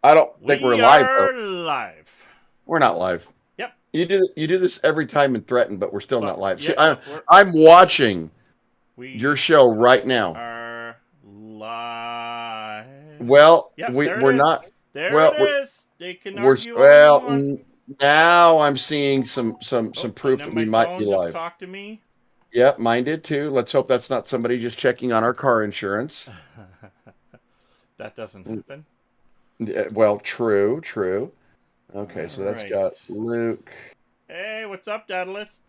I don't think we're We live though. are live. We're not live. Yep. You do this every time and threaten, but we're still But not live. See, yeah, but I'm watching your we show right now. are live. Well, Yep, we there it we're is. not. There it Well, is. They can we're argue all they well want. now. I'm seeing some Oh, and proof then that we my might be phone just live. talked to me. Yep, mine did too. Let's hope that's not somebody just checking on our car insurance. That doesn't happen. Yeah, well, true, true. Okay, All so that's right. got Luke. Hey, what's up, Daedalus?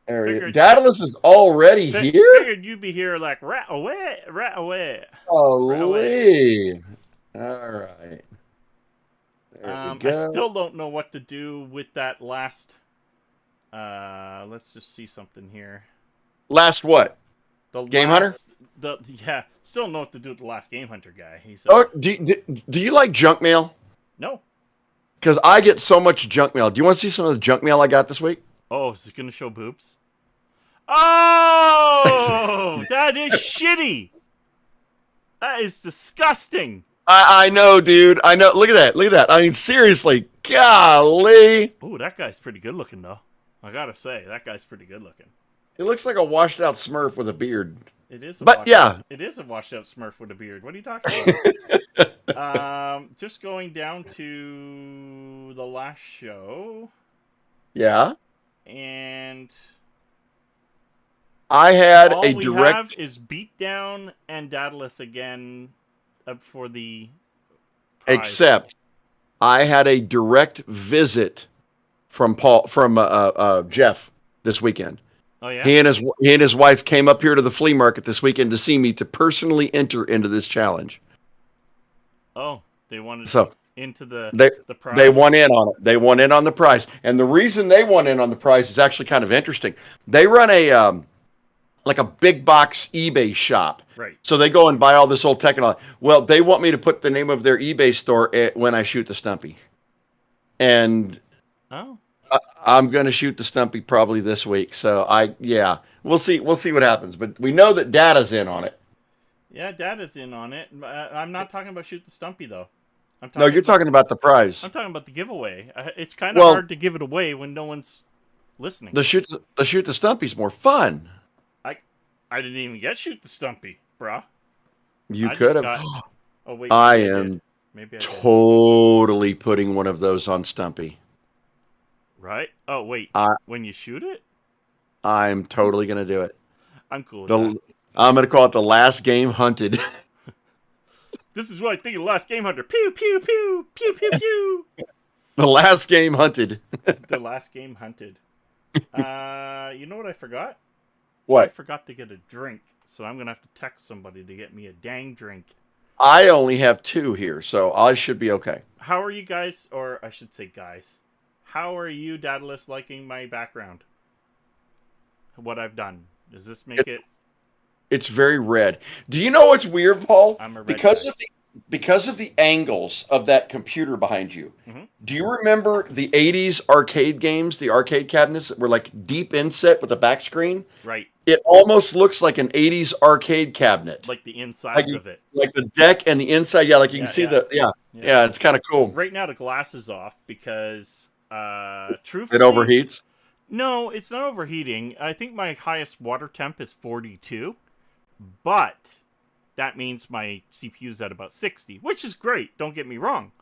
Area. Figured Daedalus is already here. figured you'd be here like rat away, rat away, rat away. Holy. All right. There we I go. still don't know what to do with that last. Let's just see something here. Last what? The Game Hunter? last, the yeah, still know what to do with the last game hunter guy. He's Oh, do you like junk mail? no. Because I get so much junk mail. Do you want to see some of the junk mail I got this week? Oh, is it gonna show boobs? Oh, that is shitty. That is disgusting. I know, dude. I know. Look at that. Look at that. I mean, seriously. Golly. Oh, that guy's pretty good looking though. I gotta say, that guy's pretty good looking. It looks like a washed out Smurf with a beard. It is a But washed out. yeah. It is a washed out Smurf with a beard. What are you talking about? Just going down to the last show, Yeah. and I had all a we have direct, is Beatdown and Daedalus again up for the prize. except I had a direct visit from Jeff this weekend. Oh yeah. He and his wife came up here to the flea market this weekend to see me to personally enter into this challenge. Oh, they wanted So into they the they prize. won in on it. They won in on the prize, and the reason they won in on the prize is actually kind of interesting. They run a like a big box eBay shop. Right. So they go and buy all this old tech and all. Well, they want me to put the name of their eBay store when I shoot the Stumpy, and Oh. I'm going to shoot the Stumpy probably this week. So yeah, we'll see. We'll see what happens. But we know that Data's in on it. Yeah, Dad in on it. I'm not talking about shoot the Stumpy though. I'm No, talking you're about talking about the prize. I'm talking about the giveaway. It's kind of Well, hard to give it away when no one's listening. the shoot the Stumpy's more fun. I I didn't even get shoot the Stumpy, bruh. You I could just have. got. Oh wait, I maybe I did. am Maybe I did. totally putting one of those on Stumpy. Right? Oh wait, I when you shoot it, I'm totally going to do it. I'm cool with that. The I'm going to call it the last game hunted. This is what I think of the last game hunter. Pew pew pew pew pew pew. The last game hunted. The last game hunted. You know what I forgot? I What? forgot to get a drink, so I'm gonna have to text somebody to get me a dang drink. I only have two here, so I should be okay. How are you guys, or I should say guys, how are you, Daedalus, liking my background? What I've done? Does this make it? It's very red. Do you know what's weird, Paul? I'm a red Because guy. of the angles of that computer behind you. Hmm. Do you remember the '80s arcade games, the arcade cabinets that were like deep inset with a back screen? Right, It almost looks like an '80s arcade cabinet, like the like insides you, of it. like the deck and the inside. Yeah, like you can Yeah, see yeah, yeah. yeah. It's kind of cool. Right now the glass is off because, It truthfully, overheats. no, it's not overheating. I think my highest water temp is 42, but that means my CPU's at about 60, which is great, don't get me wrong.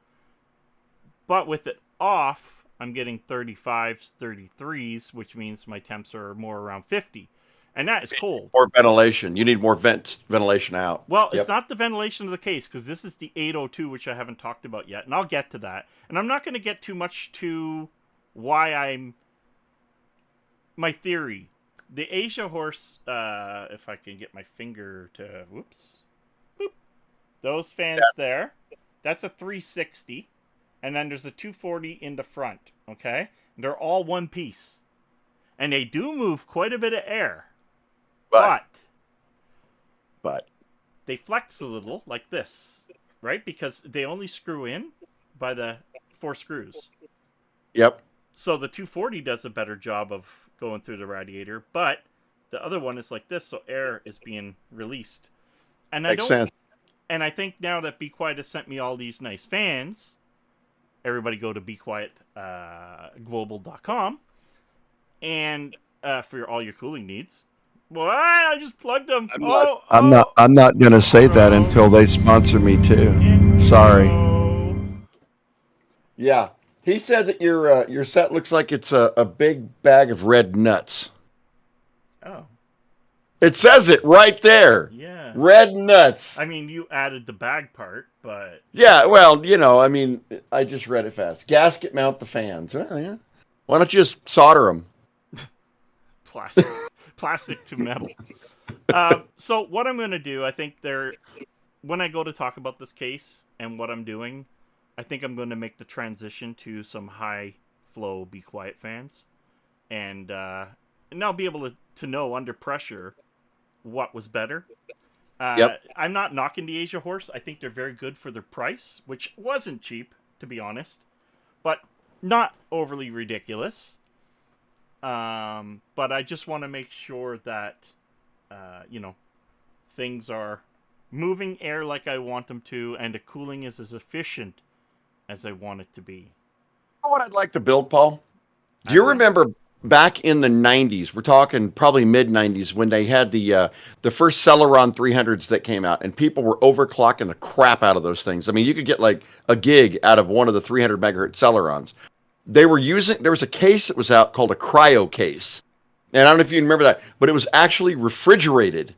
But with it off, I'm getting 35s, 33s, which means my temps are more around 50. And that is cold. More ventilation. You need more ventilation out. Well, it's Yep. not the ventilation of the case, because this is the 802, which I haven't talked about yet, and I'll get to that. And I'm not going to get too much to why I'm... my theory. The Asia horse, if I can get my finger to... whoops. Boop. Those fans there, that's a 360. And then there's a 240 in the front, okay? And they're all one piece. And they do move quite a bit of air. But But but they flex a little, like this, right? Because they only screw in by the 4 screws. yep. So the 240 does a better job of going through the radiator, but the other one is like this, so air is being released. And I Makes don't sense. and I think now that Be Quiet has sent me all these nice fans, everybody go to bequietglobal.com and for all your cooling needs. Well, I just plugged them. I'm not gonna say that until they sponsor me too. Sorry. Yeah, he said that your set looks like it's a big bag of red nuts. Oh. It says it right there. Yeah. Red nuts. I mean, you added the bag part, but... Yeah, well, I mean, I just read it fast. Gasket mount the fans. Well, yeah. Why don't you just solder them? Plastic to metal. So what I'm going to do, I think when I go to talk about this case and what I'm doing, I think I'm going to make the transition to some high flow Be Quiet fans. And I'll be able to know under pressure what was better. Yep. I'm not knocking the Asia Horse. I think they're very good for their price, which wasn't cheap, to be honest, but not overly ridiculous. But I just want to make sure that, things are moving air like I want them to, and the cooling is as efficient as I want it to be. You know what I'd like to build, Paul? Do you remember back in the 90s, we're talking probably mid-90s, when they had the first Celeron 300s that came out, and people were overclocking the crap out of those things. I mean, you could get like a gig out of one of the 300 megahertz Celerons. There was a case that was out called a cryo case. And I don't know if you remember that, but it was actually refrigerated.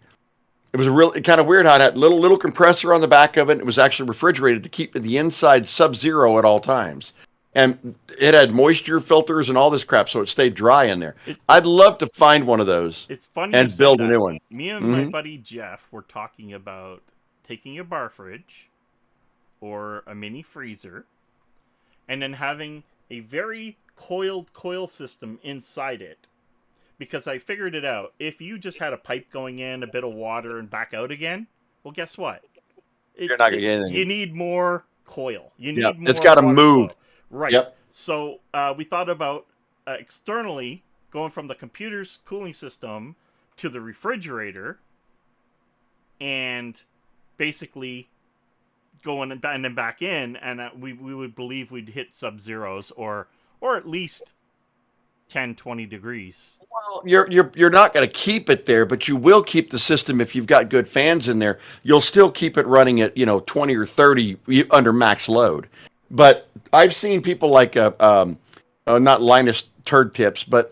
It was kind of weird how it had little compressor on the back of it. It was actually refrigerated to keep the inside sub-zero at all times. And it had moisture filters and all this crap, so it stayed dry in there. I'd love to find one of those. It's funny and build a new one. Me and my buddy Jeff were talking about taking a bar fridge or a mini freezer and then having a very coiled coil system inside it. Because I figured it out. If you just had a pipe going in, a bit of water, and back out again, well, guess what? You're not gonna get anything. You need more coil. You need more. It's got to move. Coil. Right. Yep. So we thought about externally going from the computer's cooling system to the refrigerator, and basically going and then back in, and we would believe we'd hit sub-zeros or at least 10, 20 degrees. Well, you're not going to keep it there, but you will keep the system if you've got good fans in there. You'll still keep it running at 20 or 30 under max load. But I've seen people like not Linus Turd Tips, but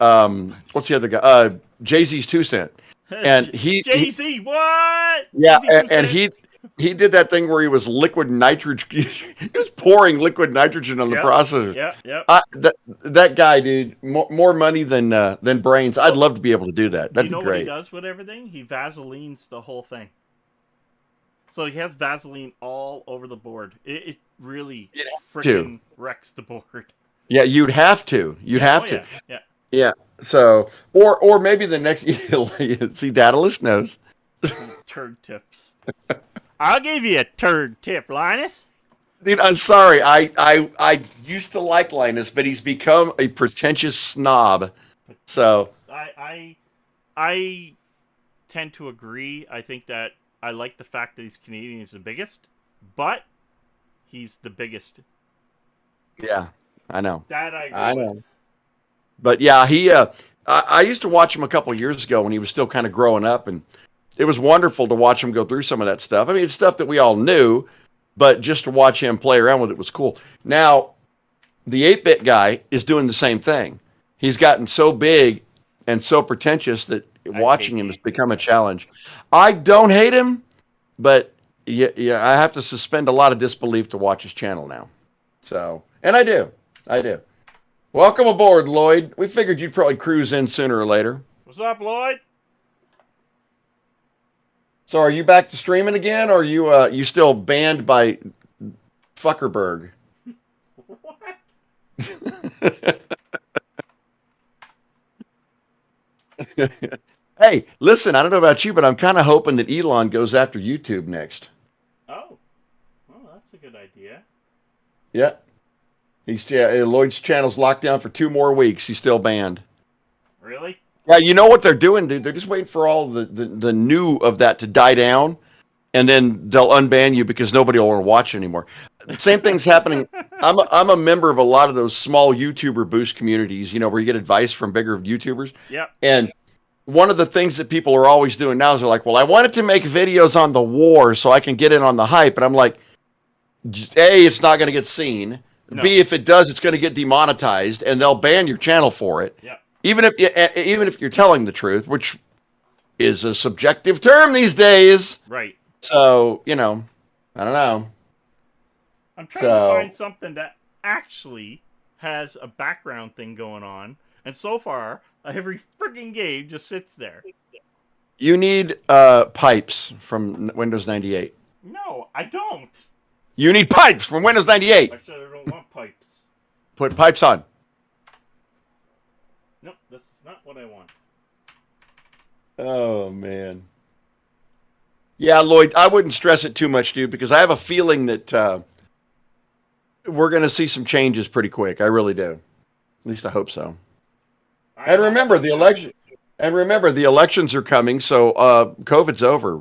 what's the other guy? Jay-Z's 2 Cent, and Jay-Z, what? Yeah, and he did that thing where he was liquid nitrogen. He was pouring liquid nitrogen on the processor. Yeah. That guy, dude, more money than brains. I'd love to be able to do that. That'd be great. What he does with everything? He Vaselines the whole thing. So he has Vaseline all over the board. It really freaking wrecks the board. Yeah, you'd have to. Yeah. So, or maybe the next. See, Daedalus knows. Turd tips. I'll give you a turd tip, Linus. Dude, I'm sorry. I used to like Linus, but he's become a pretentious snob. So I tend to agree. I think that I like the fact that he's Canadian. He's the biggest, but he's the biggest. Yeah, I know. That I know. But yeah, he. I used to watch him a couple years ago when he was still kind of growing up, and it was wonderful to watch him go through some of that stuff. I mean, it's stuff that we all knew, but just to watch him play around with it was cool. Now, the 8-bit guy is doing the same thing. He's gotten so big and so pretentious that watching him has become a challenge. I don't hate him, but yeah, I have to suspend a lot of disbelief to watch his channel now. So, and I do. Welcome aboard, Lloyd. We figured you'd probably cruise in sooner or later. What's up, Lloyd? So, are you back to streaming again, or are you still banned by Fuckerberg? What? Hey, listen, I don't know about you, but I'm kind of hoping that Elon goes after YouTube next. Oh, well, that's a good idea. Yeah. Lloyd's channel's locked down for 2 more weeks. He's still banned. Really? Yeah, you know what they're doing, dude? They're just waiting for all the new of that to die down, and then they'll unban you because nobody will want to watch anymore. The same thing's happening. I'm a member of a lot of those small YouTuber boost communities, where you get advice from bigger YouTubers. Yep. And one of the things that people are always doing now is they're like, well, I wanted to make videos on the war so I can get in on the hype. And I'm like, A, it's not going to get seen. No. B, if it does, it's going to get demonetized and they'll ban your channel for it. Yep. Even if you're telling the truth, which is a subjective term these days. Right. So, I don't know. I'm trying to find something that actually has a background thing going on. And so far, every frigging game just sits there. You need pipes from Windows 98. No, I don't. You need pipes from Windows 98. I said I don't want pipes. Put pipes on. Nope, this is not what I want. Oh, man. Yeah, Lloyd, I wouldn't stress it too much, dude, because I have a feeling that we're going to see some changes pretty quick. I really do. At least I hope so. And remember, the elections are coming, so COVID's over.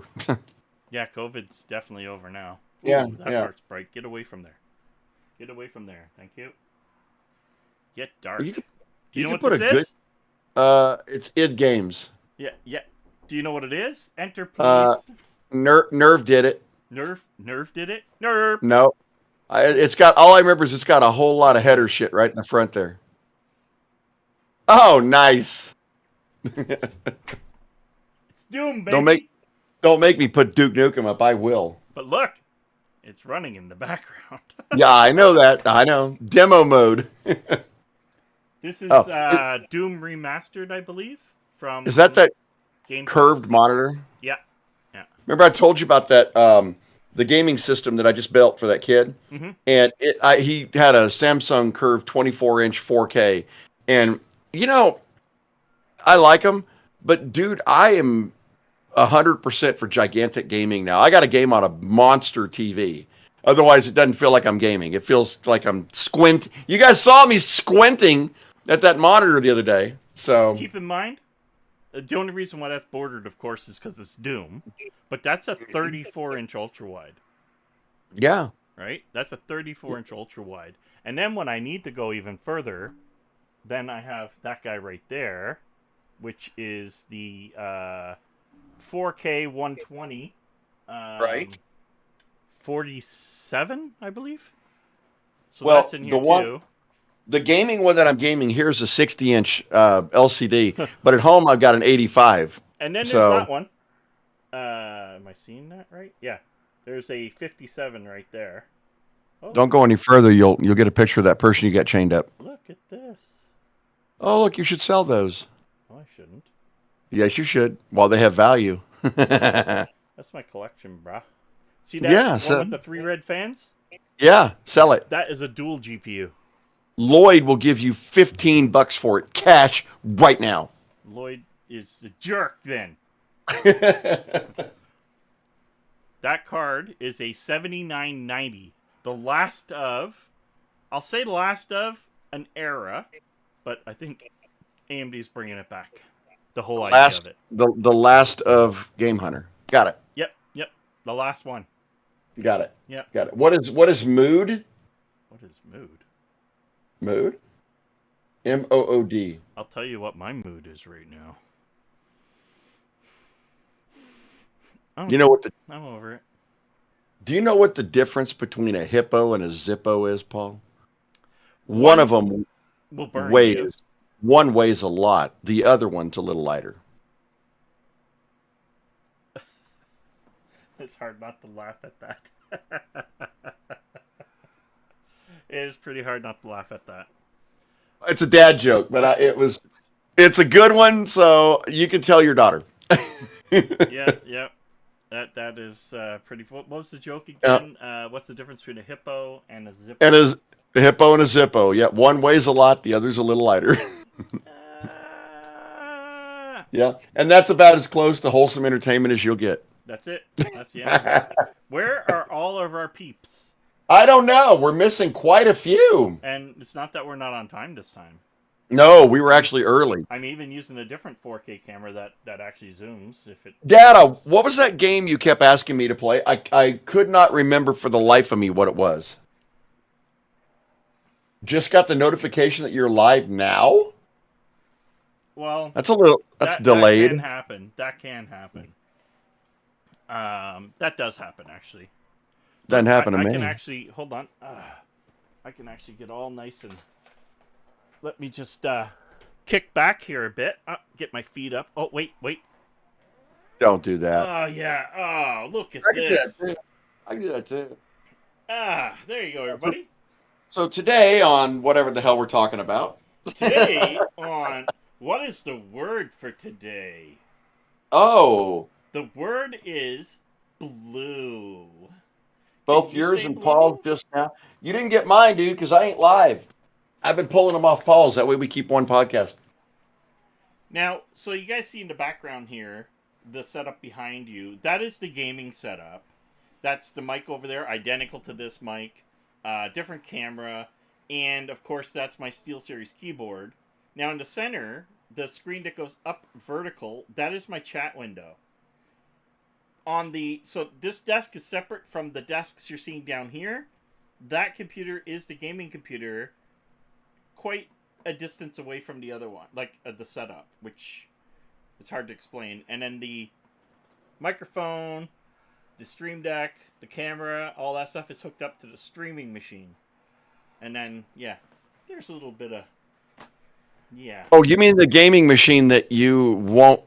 Yeah, COVID's definitely over now. Ooh, Yeah, that yeah. part's bright. Get away from there. Get away from there. Thank you. Get dark. You could, Do you know could what put this a is? it's id Games. Yeah, yeah. Do you know what it is? Enter, please. Nerve did it. Nerf did it? Nerf. No. It's got, all I remember is it's got a whole lot of header shit right in the front there. Oh, nice. It's Doom, baby. Don't make me put Duke Nukem up. I will. But look, it's running in the background. Yeah, I know that. I know. Demo mode. This is Oh, Doom Remastered, I believe. From Is that Game curved Pass. monitor? Yeah. Yeah. Remember I told you about that the gaming system that I just built for that kid? Mhm. And he had a Samsung curved 24-inch 4K. And I like them, but dude, I am 100% for gigantic gaming now. I got a game on a monster TV. Otherwise, it doesn't feel like I'm gaming. It feels like I'm squint. You guys saw me squinting at that monitor the other day. So Keep in mind, the only reason why that's bordered, of course, is because it's Doom. But that's a 34-inch ultra-wide. yeah, Right? That's a 34-inch ultra-wide. And then when I need to go even further, then I have that guy right there, which is the 4K 120. Right. 47, I believe. So Well, that's in here the too. the gaming one that I'm gaming here is a 60-inch LCD, but at home I've got an 85. And then there's So- that one. Am I seeing that right? Yeah. There's a 57 right there. Oh, Don't go any further. You'll get a picture of that person you got chained up. look at this. Oh, look, you should sell those. Oh, I shouldn't. Yes, you should. While they have value. That's my collection, brah. See that Yeah, one so- with the 3 red fans? Yeah, sell it. That is a dual GPU. Lloyd will give you $15 for it, cash, right now. Lloyd is a jerk then. That card is a 7990. The last of, I'll say last of an era, but I think AMD's bringing it back. The whole idea Last, of it. the last of Game Hunter. Got it. Yep. The last one. Got it. Yep. Got it. What is mood? What is mood? Mood? MOOD. I'll tell you what my mood is right now. You know what the I'm over it. Do you know what the difference between a hippo and a Zippo is, Paul? One of them Will burn weighs you. one weighs a lot. The other one's a little lighter. It's hard not to laugh at that. It is pretty hard not to laugh at that. It's a dad joke, but it's a good one, so you can tell your daughter. Yeah. That is pretty. What was the joke again? What's the difference between a hippo and a zippo? And a hippo and a Zippo. Yeah, one weighs a lot, the other's a little lighter. Yeah, and that's about as close to wholesome entertainment as you'll get. That's it. That's the end. Where are all of our peeps? I don't know. We're missing quite a few. And it's not that we're not on time this time. No, we were actually early. I'm even using a different 4K camera that actually zooms if it. Data, what was that game you kept asking me to play? I could not remember for the life of me what it was. Just got the notification that you're live now? Well, That's that can delayed. happen. That can happen. That does happen actually. Doesn't Look, happen to I can me. actually hold on. I can actually get all nice and let me just kick back here a bit. Get my feet up. Oh wait. Don't do that. Oh yeah. Oh look at I can do that this. too. I can do that too. There you go, So, everybody. so today on whatever the hell we're talking about. Today on what is the word for today? Oh, The word is blue. Can both you yours say and Paul's blue? just now. You didn't get mine, dude, because I ain't live. I've been pulling them off Paul's. That way we keep one podcast. Now, so you guys see in the background here, the setup behind you, that is the gaming setup. That's the mic over there, identical to this mic, different camera, and of course that's my SteelSeries keyboard. Now in the center, the screen that goes up vertical, that is my chat window. So this desk is separate from the desks you're seeing down here. That computer is the gaming computer, quite a distance away from the other one, like the setup, which it's hard to explain. And then the microphone, the stream deck, the camera, all that stuff is hooked up to the streaming machine. And then, yeah, there's a little bit of, yeah. Oh, you mean the gaming machine that you won't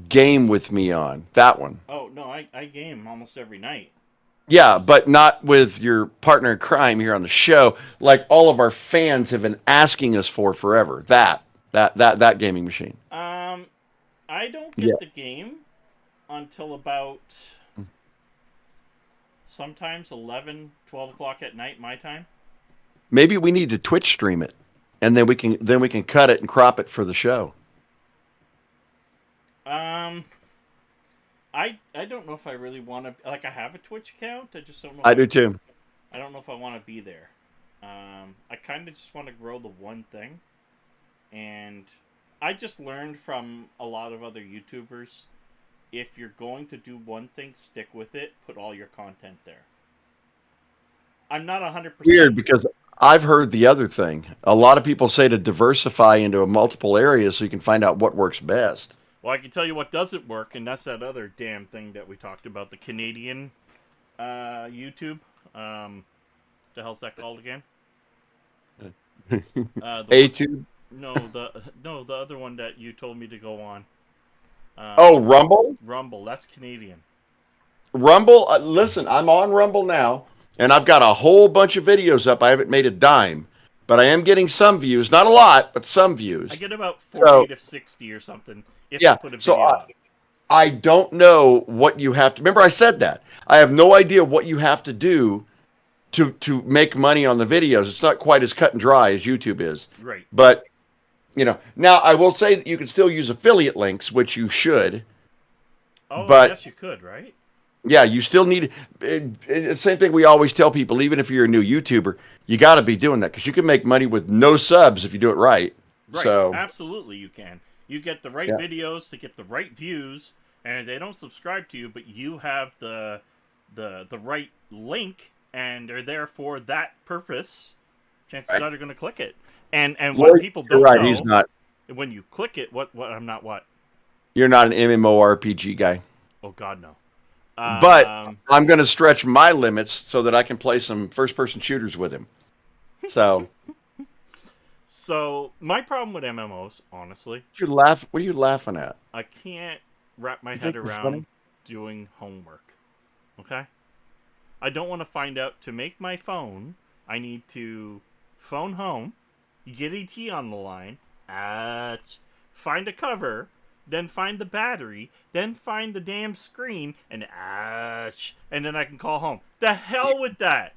game with me on? That one. Oh, no, I game almost every night. Yeah, but not with your partner in crime here on the show, like all of our fans have been asking us for forever. That gaming machine. I don't Yeah. get the game until about sometimes 11, 12 o'clock at night, my time. Maybe we need to Twitch stream it, and then we can cut it and crop it for the show. Um, I don't know if I really want to, like, I have a Twitch account. I just don't know. I do too. I don't know if I want to be there. I kind of just want to grow the one thing. And I just learned from a lot of other YouTubers, if you're going to do one thing, stick with it. Put all your content there. I'm not 100%. Weird because I've heard the other thing. A lot of people say to diversify into multiple areas so you can find out what works best. Well, I can tell you what doesn't work, and that's that other damn thing that we talked about, the Canadian YouTube. The hell's that called again? A2. No, the other one that you told me to go on. Oh, Rumble. Rumble. That's Canadian. Rumble. Listen, I'm on Rumble now, and I've got a whole bunch of videos up. I haven't made a dime, but I am getting some views. Not a lot, but some views. I get about 40 to 60 or something if Yeah. I put a So video up. I don't know what you have to. Remember, I said that. I have no idea what you have to do to make money on the videos. It's not quite as cut and dry as YouTube is. Right. But now I will say that you can still use affiliate links, which you should. Oh, But yes, you could, right? yeah, you still need it's the same thing we always tell people. Even if you're a new YouTuber, you got to be doing that because you can make money with no subs if you do it right. Right. So Absolutely, you can. You get the right yeah. videos to get the right views, and they don't subscribe to you, but you have the right link, and they're there for that purpose. Chances Right. are they're going to click it. And Lloyd, what people you're don't right. know, He's not. when you click it, what I'm not what? You're not an MMORPG guy. Oh God, no. But I'm going to stretch my limits so that I can play some first-person shooters with him. So, So my problem with MMOs, honestly, what are you laughing at? I can't wrap my You head think we're around funny? doing homework. Okay? I don't want to find out to make my phone. I need to phone home, get AT on the line, find a cover, then find the battery, then find the damn screen, and then I can call home. The hell with that!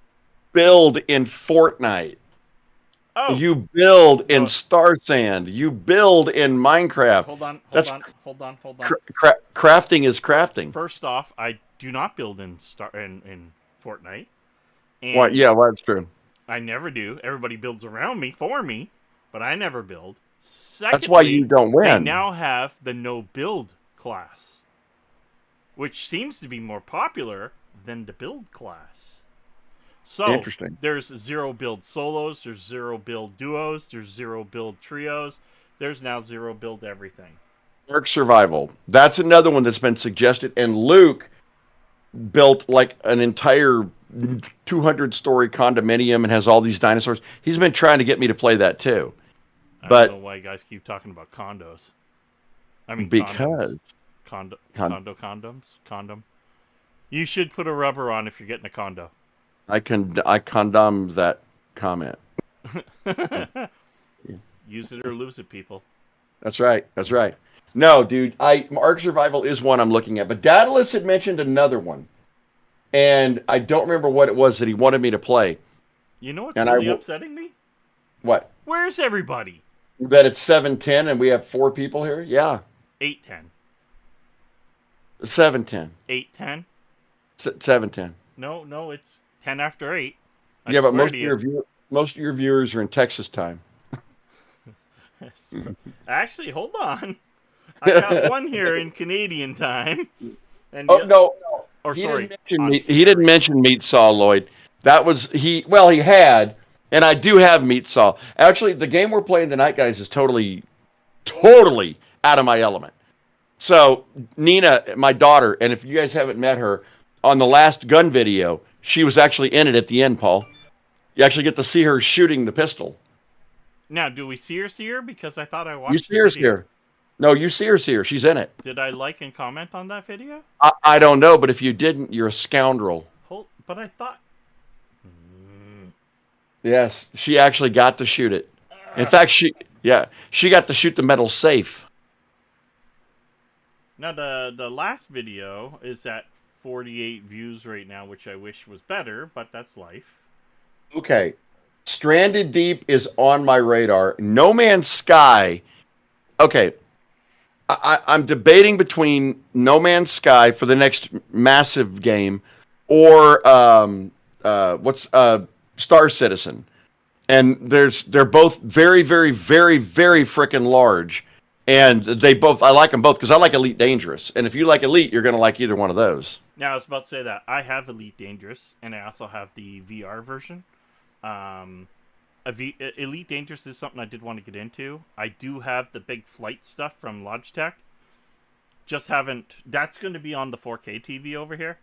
Build in Fortnite. Oh, You build in No. Star Sand. You build in Minecraft. hold on. Crafting is crafting. First off, I do not build in Fortnite. And What? Yeah, well, that's true. I never do. Everybody builds around me, for me. but I never build. That's why you Secondly, don't they win. now have the no build class, which seems to be more popular than the build class. So Interesting. there's 0 build solos, there's 0 build duos, there's 0 build trios, there's now 0 build everything. Ark Survival. That's another one that's been suggested. And Luke built like an entire 200-story condominium and has all these dinosaurs. He's been trying to get me to play that too. I But don't know why you guys keep talking about condos. I mean because condoms. Condom. You should put a rubber on if you're getting a condo. I condom that comment. Use it or lose it, people. That's right. That's right. No, dude, Ark Survival is one I'm looking at, but Daedalus had mentioned another one, and I don't remember what it was that he wanted me to play. You know what's And really upsetting me? What? Where's everybody? That it's 7:10 and we have 4 people here? Yeah. 8:10. 7:10. 8:10. 7:10. No, it's 10 after 8. Yeah, but most of your viewers are in Texas time. Actually, hold on. I got one here in Canadian time. And no. Or sorry. He didn't mention Meat Saw, Lloyd. That was he had, and I do have Meat Saw. Actually, the game we're playing tonight, guys, is totally out of my element. So Nina, my daughter, and if you guys haven't met her, on the last gun video, she was actually in it at the end, Paul. You actually get to see her shooting the pistol. Now, do we see her? Because I thought I watched. You see her here. No, you see her. She's in it. Did I like and comment on that video? I don't know, but if you didn't, you're a scoundrel. But I thought. Yes, she actually got to shoot it. In fact, she got to shoot the metal safe. Now, the last video is at 48 views right now, which I wish was better, but that's life. Okay. Stranded Deep is on my radar. No Man's Sky. Okay. I'm debating between No Man's Sky for the next massive game or Star Citizen. And they're both very, very, very, very freaking large. And I like them both because I like Elite Dangerous. And if you like Elite, you're going to like either one of those. Now, I was about to say that. I have Elite Dangerous, and I also have the VR version. Elite Dangerous is something I did want to get into. I do have the big flight stuff from Logitech. Just haven't... That's going to be on the 4K TV over here.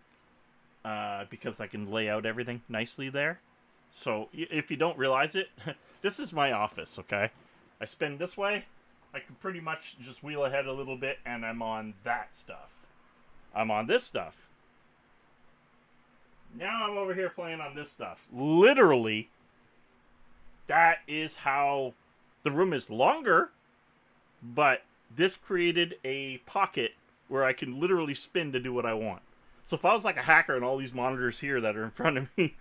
Because I can lay out everything nicely there. So, if you don't realize it, this is my office, okay? I spin this way. I can pretty much just wheel ahead a little bit, and I'm on that stuff. I'm on this stuff. Now I'm over here playing on this stuff. Literally, that is how the room is longer, but this created a pocket where I can literally spin to do what I want. So if I was like a hacker and all these monitors here that are in front of me,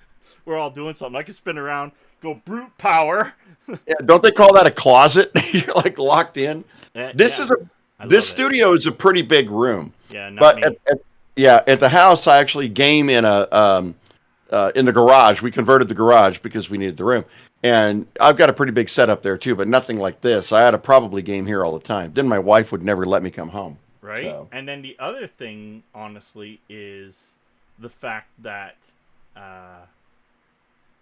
we're all doing something, I could spin around, go brute power. Yeah, don't they call that a closet? You're like locked in. This studio is a pretty big room. Yeah, at the house I actually game in in the garage. We converted the garage because we needed the room, and I've got a pretty big setup there too, but nothing like this. I had to probably game here all the time. Then my wife would never let me come home. Right, so. And then the other thing, honestly, is the fact that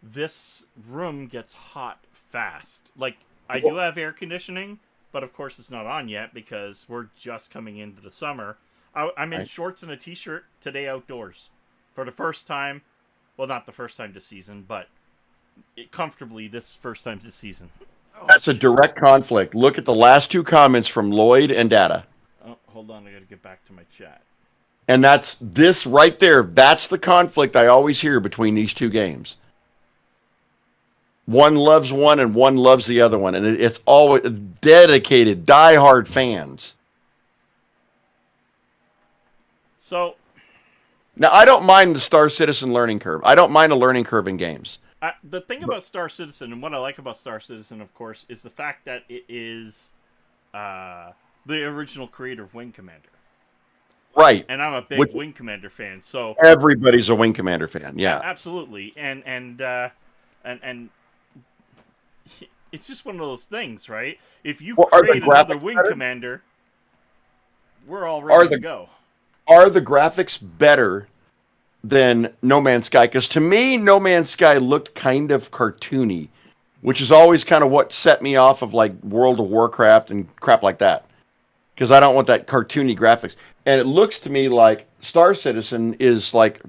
this room gets hot fast. Like, I do have air conditioning, but of course it's not on yet because we're just coming into the summer. I'm in shorts and a t-shirt today outdoors for the first time. Well, not the first time this season, but comfortably this first time this season. That's a direct conflict. Look at the last 2 comments from Lloyd and Data. Oh, hold on. I got to get back to my chat. And that's this right there. That's the conflict I always hear between these 2 games. One loves one and one loves the other one. And it's always dedicated, diehard fans. So, now, I don't mind the Star Citizen learning curve. I don't mind a learning curve in games. The thing about Star Citizen, and what I like about Star Citizen, of course, is the fact that it is the original creator of Wing Commander. Right. And I'm a big Wing Commander fan, so... Everybody's a Wing Commander fan, yeah. Absolutely. And It's just one of those things, right? If you Well, are the create another graphics wing better? commander, we're all Are ready to the go. are the graphics better than No Man's Sky? Because to me, No Man's Sky looked kind of cartoony, which is always kind of what set me off of like World of Warcraft and crap like that. Because I don't want that cartoony graphics. And it looks to me like Star Citizen is like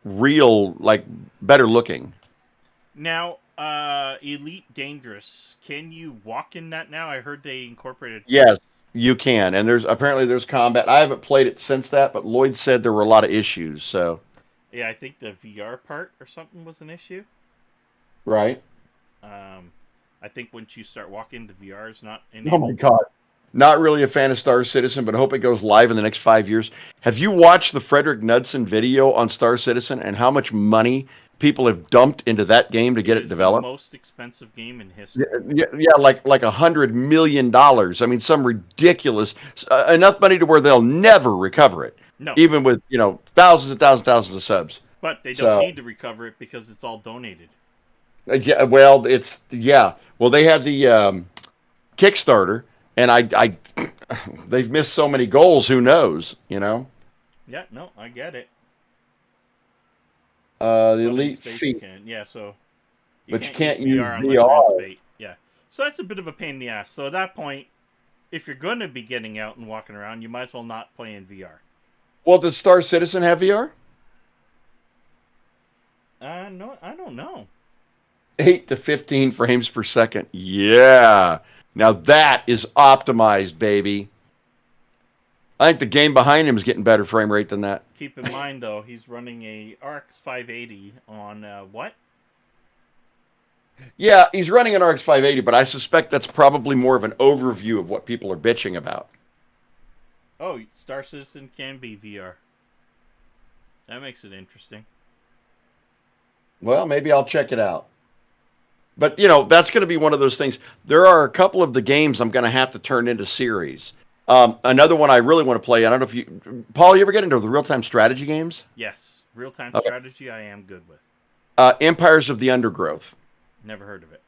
real, like better looking. Now, Elite Dangerous, can you walk in that now? I heard they incorporated. Yes, you can. And there's combat. I haven't played it since that, but Lloyd said there were a lot of issues. So Yeah, I think the VR part or something was an issue. right. I think once you start walking, the VR is not Oh my enabled. god. Not really a fan of Star Citizen, but I hope it goes live in the next 5 years. Have you watched the Frederick Knudsen video on Star Citizen and how much money people have dumped into that game to get it It's the developed? most expensive game in Yeah, history. yeah, like $100 million. I mean, some ridiculous enough money to where they'll never recover it, No, even with thousands and thousands, thousands of subs. but they don't So need to recover it because it's all donated. yeah, well, well, they had the Kickstarter, and I they've missed so many goals. Who knows? Yeah, no, I get it. The But in Elite space you Feet, can, yeah. So you but you can't can't use use VR unless you're in VR. space. Yeah, so that's a bit of a pain in the ass. So at that point, if you're going to be getting out and walking around, you might as well not play in VR. Well, does Star Citizen have VR? No, I don't know. 8 to 15 frames per second. Yeah. Now that is optimized, baby. I think the game behind him is getting better frame rate than that. Keep in mind though, he's running a RX 580 on what? Yeah, he's running an RX 580, but I suspect that's probably more of an overview of what people are bitching about. Oh, Star Citizen can be VR. That makes it interesting. Well, maybe I'll check it out. But, that's going to be one of those things. There are a couple of the games I'm going to have to turn into series. Another one I really want to play, I don't know if Paul, you ever get into the real-time strategy games? Yes, real-time Okay. strategy I am good with. Empires of the Undergrowth. Never heard of it.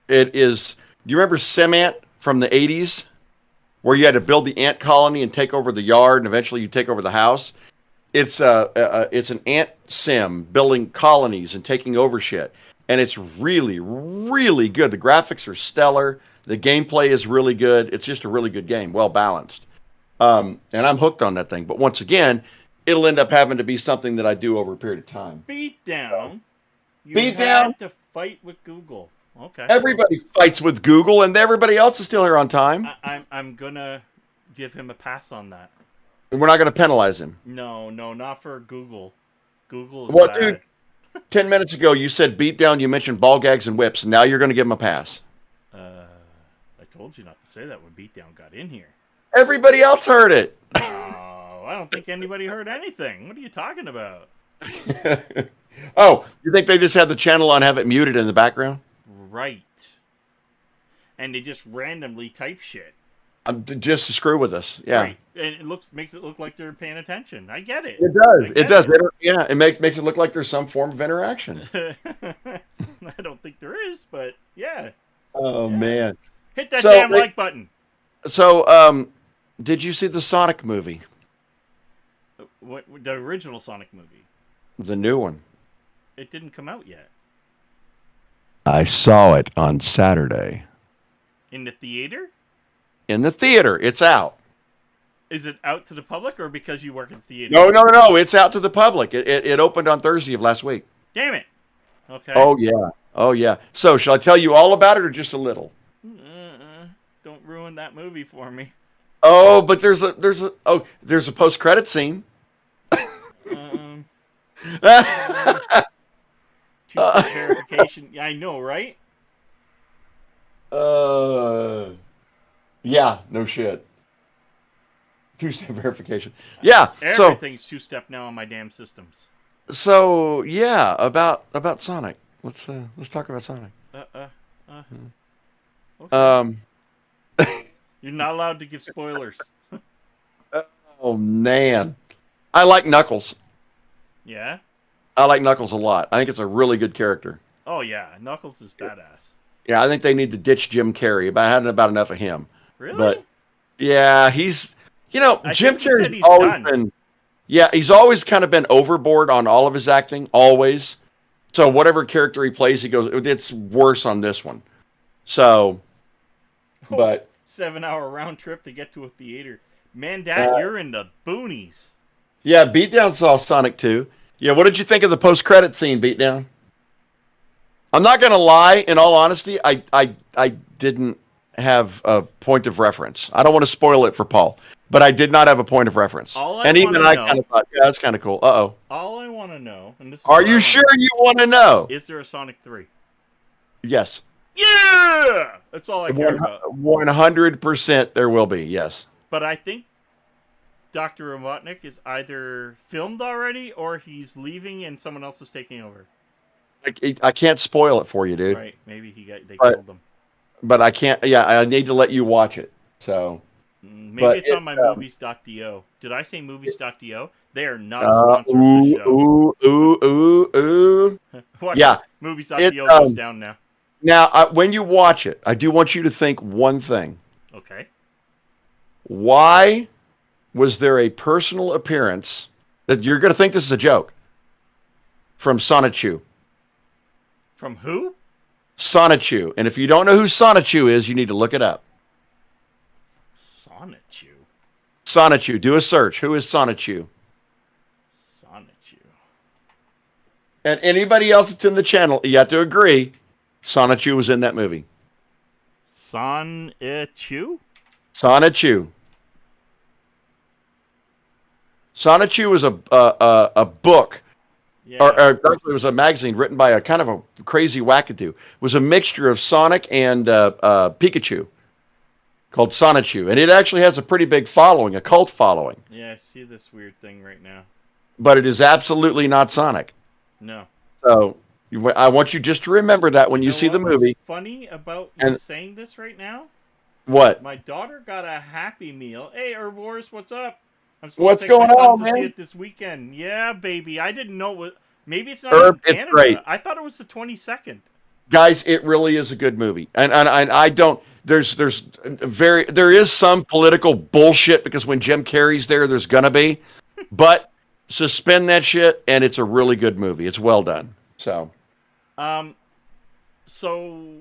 It is, do you remember Cement from the 80s? Where you had to build the ant colony and take over the yard, and eventually you take over the house. It's an ant sim building colonies and taking over shit, and it's really, really good. The graphics are stellar. The gameplay is really good. It's just a really good game, well balanced. And I'm hooked on that thing. But once again, it'll end up having to be something that I do over a period of time. Beatdown. You Beatdown? had to fight with Google. Okay. Everybody fights with Google, and everybody else is still here on time. I'm gonna give him a pass on that. And we're not going to penalize him. No, not for Google. Google is Well, bad. dude, 10 minutes ago, you said beatdown, you mentioned ball gags and whips, and now you're going to give him a pass. I told you not to say that when Beatdown got in here. Everybody else heard it. Oh, I don't think anybody heard anything. What are you talking about? Oh, you think they just had the channel on, have it muted in the background? Right. And they just randomly type shit. Just to screw with us. Yeah. Right. And it makes it look like they're paying attention. I get it. It does. I It get does. Yeah, it makes it look like there's some form of interaction. I don't think there is, but yeah. Oh, Yeah. man. Hit that So, damn like button. So, did you see the Sonic movie? What the original Sonic movie? The new one. It didn't come out yet. I saw it on Saturday. In the theater? In the theater. It's out. Is it out to the public or because you work in theater? No. It's out to the public. It opened on Thursday of last week. Damn it. Okay. Oh, yeah. So, shall I tell you all about it or just a little? Don't ruin that movie for me. Oh, but there's a post-credit scene. Two-step verification. Yeah, I know, right? Yeah, no shit. Two-step verification. Yeah. Everything's two-step now on my damn systems. So yeah, about Sonic. Let's talk about Sonic. Okay. You're not allowed to give spoilers. Oh man, I like Knuckles. Yeah? I like Knuckles a lot. I think it's a really good character. Oh, yeah. Knuckles is badass. Yeah, I think they need to ditch Jim Carrey. But I had about enough of him. Really? But yeah, he's I Jim think he Carrey's said he's always done. been he's always kind of been overboard on all of his acting, always. So whatever character he plays, he goes, it's worse on this one. So, Oh, but 7-hour round trip to get to a theater. Man, uh, Dad, you're in the boonies. yeah, Beatdown saw Sonic 2. Yeah, what did you think of the post-credit scene, Beatdown? I'm not gonna lie. In all honesty, I didn't have a point of reference. I don't want to spoil it for Paul, but I did not have a point of reference. All I And want even to I kind know, of thought, yeah, that's kind of cool. Uh-oh. all I want to know, and this is Are what I you want sure to know, you want to know? is there a Sonic 3? Yes. Yeah! That's all I care about. 100% there will be, yes. But I think Dr. Robotnik is either filmed already or he's leaving and someone else is taking over. I can't spoil it for you, dude. Right, maybe they But killed him. but I can't. Yeah, I need to let you watch it. So, Maybe but it's on my movies.do. Did I say movies.do? They are not a uh, sponsor of this show. ooh. Watch Yeah, it. Movies.do it, goes down now. now when you watch it, I do want you to think one thing. Okay. Why was there a personal appearance that you're going to think this is a joke from SONICHU? From who? SONICHU. And if you don't know who SONICHU is, you need to look it up. SONICHU. SONICHU. Do a search. Who is SONICHU? SONICHU. And anybody else that's in the channel, you have to agree, SONICHU was in that movie. SONICHU? SONICHU. SONICHU was a book, Yeah. or actually it was a magazine written by a kind of a crazy wackadoo. It was a mixture of Sonic and Pikachu called SONICHU. And it actually has a pretty big following, a cult following. Yeah, I see this weird thing right now. But it is absolutely not Sonic. No. So I want you just to remember that when you know see the what was movie. funny about you And saying this right now? what? My daughter got a Happy Meal. Hey, Herbivores, what's up? I'm supposed What's to take my going on, sons to see man? it this weekend. Yeah, baby. I didn't know what. Maybe it's not Herb, in it's Canada. great. I thought it was the 22nd. Guys, it really is a good movie. And I don't there is some political bullshit because when Jim Carrey's there's gonna be. But suspend that shit and it's a really good movie. It's well done. So So we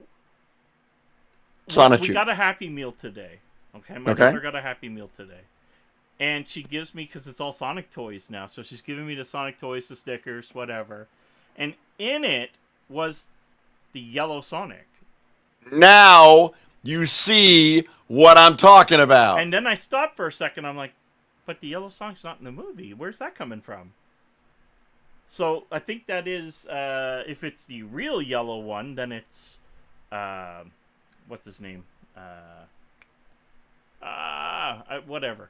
SONICHU. got a Happy Meal today. Okay, my Okay. daughter got a Happy Meal today. And she gives me, because it's all Sonic toys now, so she's giving me the Sonic toys, the stickers, whatever. And in it was the yellow Sonic. Now you see what I'm talking about. And then I stopped for a second. I'm like, but the yellow Sonic's not in the movie. Where's that coming from? So I think that is, if it's the real yellow one, then it's, what's his name? Whatever.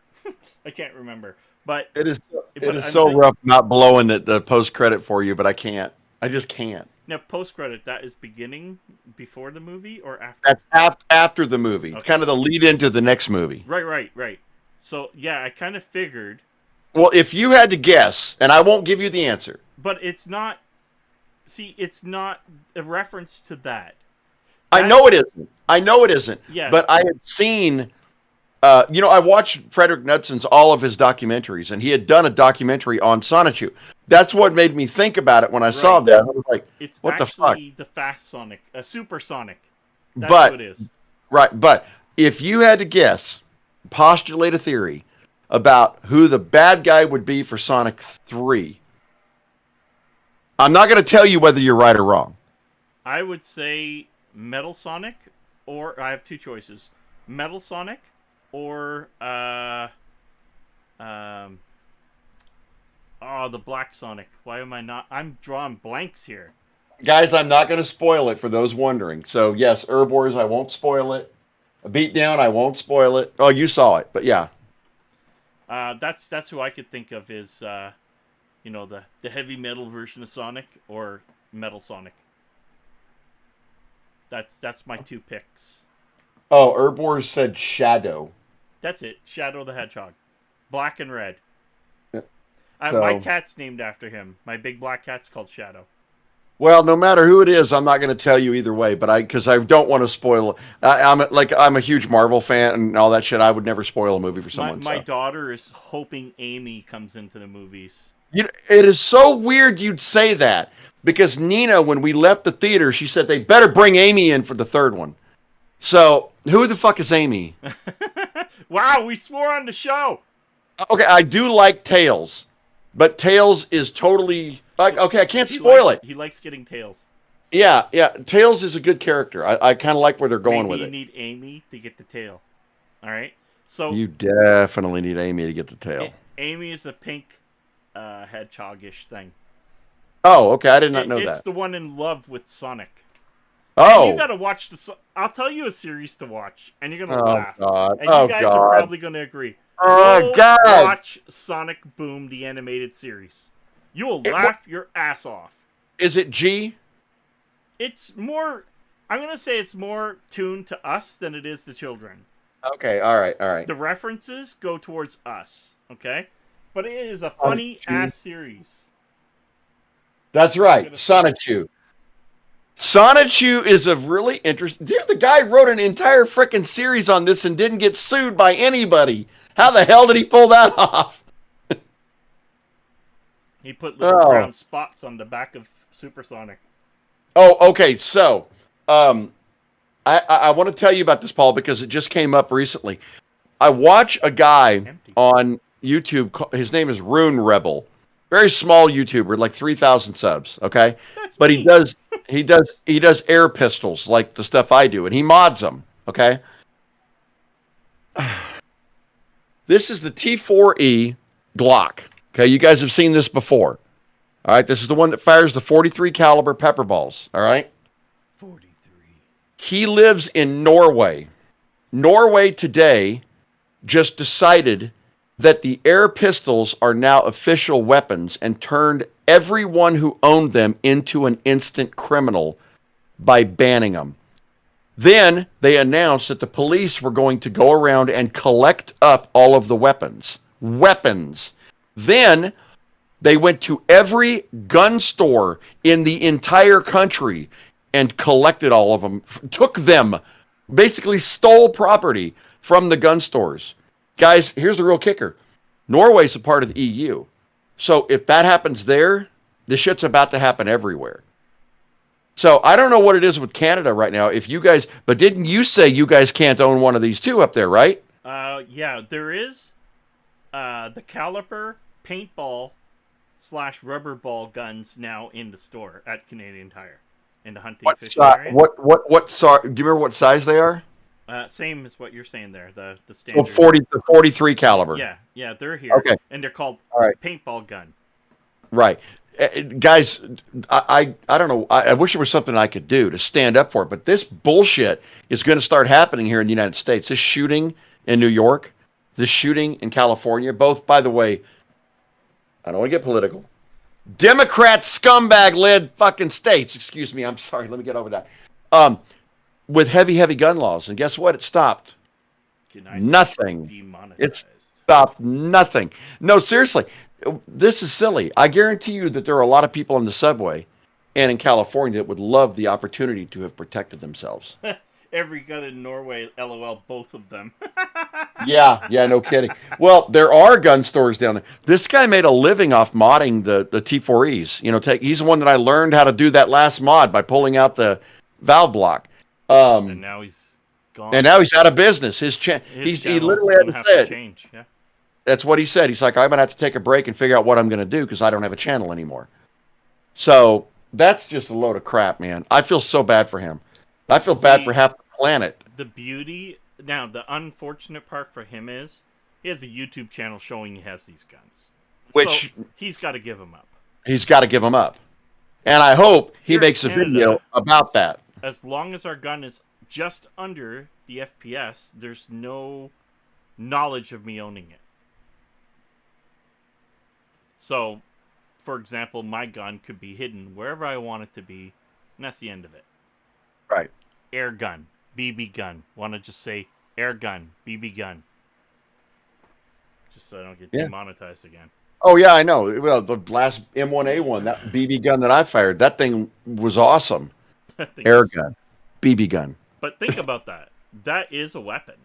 I can't remember. But It is I'm so rough not blowing the post credit for you, but I can't. I just can't. Now, post credit, that is beginning before the movie or after? That's after the movie. Okay. Kind of the lead into the next movie. Right. So, yeah, I kind of figured. Well, if you had to guess, and I won't give you the answer. But it's not. See, it's not a reference to that. I know it isn't. Yeah. But I had seen, I watched Frederick Knudson's all of his documentaries, and he had done a documentary on SONICHU. That's what made me think about it when I saw that. I was like, it's what the fuck? actually the Fast Sonic, a Super Sonic. That's But what it is. Right, but if you had to guess, postulate a theory about who the bad guy would be for Sonic 3, I'm not going to tell you whether you're right or wrong. I would say Metal Sonic, or I have two choices: Metal Sonic, or the Black Sonic. Why am I not? I'm drawing blanks here. Guys, I'm not going to spoil it for those wondering. So, yes, Herbivores, I won't spoil it. A Beatdown, I won't spoil it. Oh, you saw it, but yeah. That's who I could think of is, the heavy metal version of Sonic or Metal Sonic. That's my two picks. Oh, Herbivores said Shadow. That's it. Shadow the Hedgehog. Black and red. Yeah. My cat's named after him. My big black cat's called Shadow. Well, no matter who it is, I'm not going to tell you either way. But because I don't want to spoil. I'm a huge Marvel fan and all that shit. I would never spoil a movie for someone. My So daughter is hoping Amy comes into the movies. it is so weird you'd say that because Nina, when we left the theater, she said they better bring Amy in for the third one. So who the fuck is Amy? Wow, we swore on the show. Okay, I do like Tails, but Tails is totally like okay. I can't spoil it. He likes getting tails. Yeah, Tails is a good character. I kind of like where they're going with You it. need Amy to get the tail. All right. So You definitely need Amy to get the tail. Amy is a pink hedgehogish thing. Oh, okay. I did not know It's that. the one in love with Sonic. Oh, And you gotta watch the. I'll tell you a series to watch, and you're gonna oh laugh. God, And oh you guys God, are probably gonna agree. oh Go God. watch Sonic Boom, the animated series. You will laugh your ass off. Is it G? It's more. I'm gonna say it's more tuned to us than it is to children. Okay, all right. The references go towards us, okay? But it is a funny ass series. That's right, SONICHU. SONICHU is a really interesting. Dude, the guy wrote an entire freaking series on this and didn't get sued by anybody. How the hell did he pull that off? He put little brown spots on the back of Supersonic. Oh, okay. So, I want to tell you about this, Paul, because it just came up recently. I watch a guy on YouTube. His name is Rune Rebel. Very small YouTuber, like 3,000 subs. Okay, but me. he does air pistols like the stuff I do, and he mods them. Okay. This is the T4E Glock. Okay, you guys have seen this before. All right, this is the one that fires the 43 caliber pepper balls. All right. 43. He lives in Norway. Norway today just decided that the air pistols are now official weapons and turned everyone who owned them into an instant criminal by banning them. Then they announced that the police were going to go around and collect up all of the weapons. Then they went to every gun store in the entire country and collected all of them, took them, basically stole property from the gun stores. Guys, here's the real kicker. Norway's a part of the EU. So if that happens there, this shit's about to happen everywhere. So I don't know what it is with Canada right now. If you guys, but didn't you say you guys can't own one of these two up there, right? Yeah, there is the caliper paintball / rubber ball guns now in the store at Canadian Tire in the hunting fishing area. What size? Do you remember what size they are? Same as what you're saying there. The standard. The 43 caliber. Yeah, they're here. Okay. And they're called paintball gun. Right. Guys, I don't know. I wish there was something I could do to stand up for it, but this bullshit is going to start happening here in the United States. This shooting in New York, this shooting in California, both, by the way, I don't want to get political. Democrat scumbag-led fucking states. Excuse me. I'm sorry. Let me get over that. With heavy gun laws. And guess what? It stopped. Nothing. It stopped nothing. No, seriously. This is silly. I guarantee you that there are a lot of people on the subway and in California that would love the opportunity to have protected themselves. Every gun in Norway, LOL, both of them. Yeah, no kidding. Well, there are gun stores down there. This guy made a living off modding the T4Es. You know, he's the one that I learned how to do that last mod by pulling out the valve block. And now he's gone. And now he's out of business. He literally had to say change. Yeah. That's what he said. He's like, I'm going to have to take a break and figure out what I'm going to do because I don't have a channel anymore. So that's just a load of crap, man. I feel so bad for him. I feel bad for half the planet. The beauty, now the unfortunate part for him is he has a YouTube channel showing he has these guns. Which so he's got to give them up. He's got to give them up. And I hope he makes a video about that. As long as our gun is just under the FPS, there's no knowledge of me owning it. So, for example, my gun could be hidden wherever I want it to be, and that's the end of it. Right. Air gun, BB gun. Want to just say air gun, BB gun. Just so I don't get demonetized again. Oh yeah, I know. Well, the last M1A1, that BB gun that I fired, that thing was awesome. That thing Air is. gun, BB gun. But think about that. That is a weapon.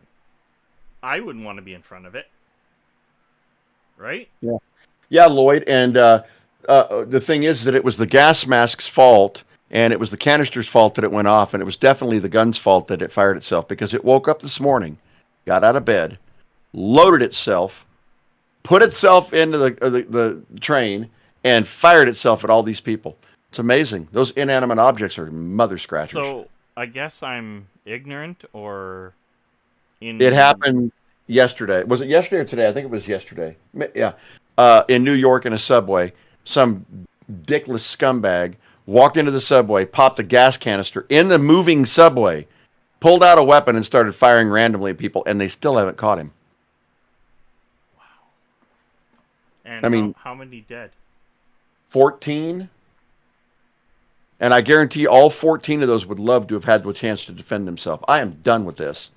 I wouldn't want to be in front of it, right? Yeah, yeah, Lloyd. And the thing is that it was the gas mask's fault, and it was the canister's fault that it went off, and it was definitely the gun's fault that it fired itself because it woke up this morning, got out of bed, loaded itself, put itself into the train, and fired itself at all these people. It's amazing. Those inanimate objects are mother scratchers. So I guess I'm ignorant or It in. happened yesterday. Was it yesterday or today? I think it was yesterday. Yeah. In New York in a subway, some dickless scumbag walked into the subway, popped a gas canister in the moving subway, pulled out a weapon, and started firing randomly at people, and they still haven't caught him. And I mean, how many dead? 14. And I guarantee all 14 of those would love to have had the chance to defend themselves. I am done with this.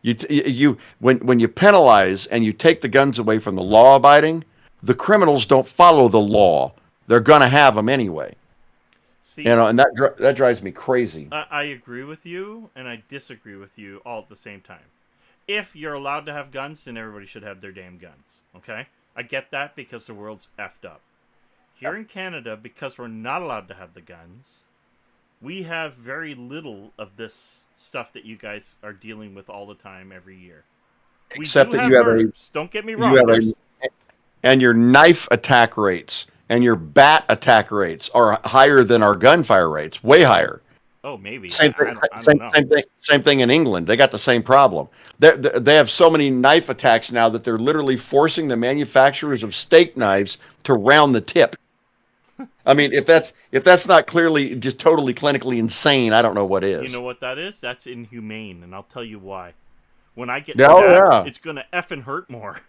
When you penalize and you take the guns away from the law abiding, the criminals don't follow the law. They're gonna have them anyway. See, And that drives me crazy. I agree with you and I disagree with you all at the same time. If you're allowed to have guns, then everybody should have their damn guns. Okay? I get that because the world's effed up. Here in Canada, because we're not allowed to have the guns, we have very little of this stuff that you guys are dealing with all the time every year. We Except do that have murders. Don't get me wrong. and your knife attack rates and your bat attack rates are higher than our gunfire rates, way higher. Oh, maybe. Same I thing. don't know. Same thing in England. They got the same problem. They have so many knife attacks now that they're literally forcing the manufacturers of steak knives to round the tip. I mean, if that's not clearly just totally clinically insane, I don't know what is. You know what that is? That's inhumane, and I'll tell you why. When I get Oh, stabbed, yeah. it's gonna effing hurt more.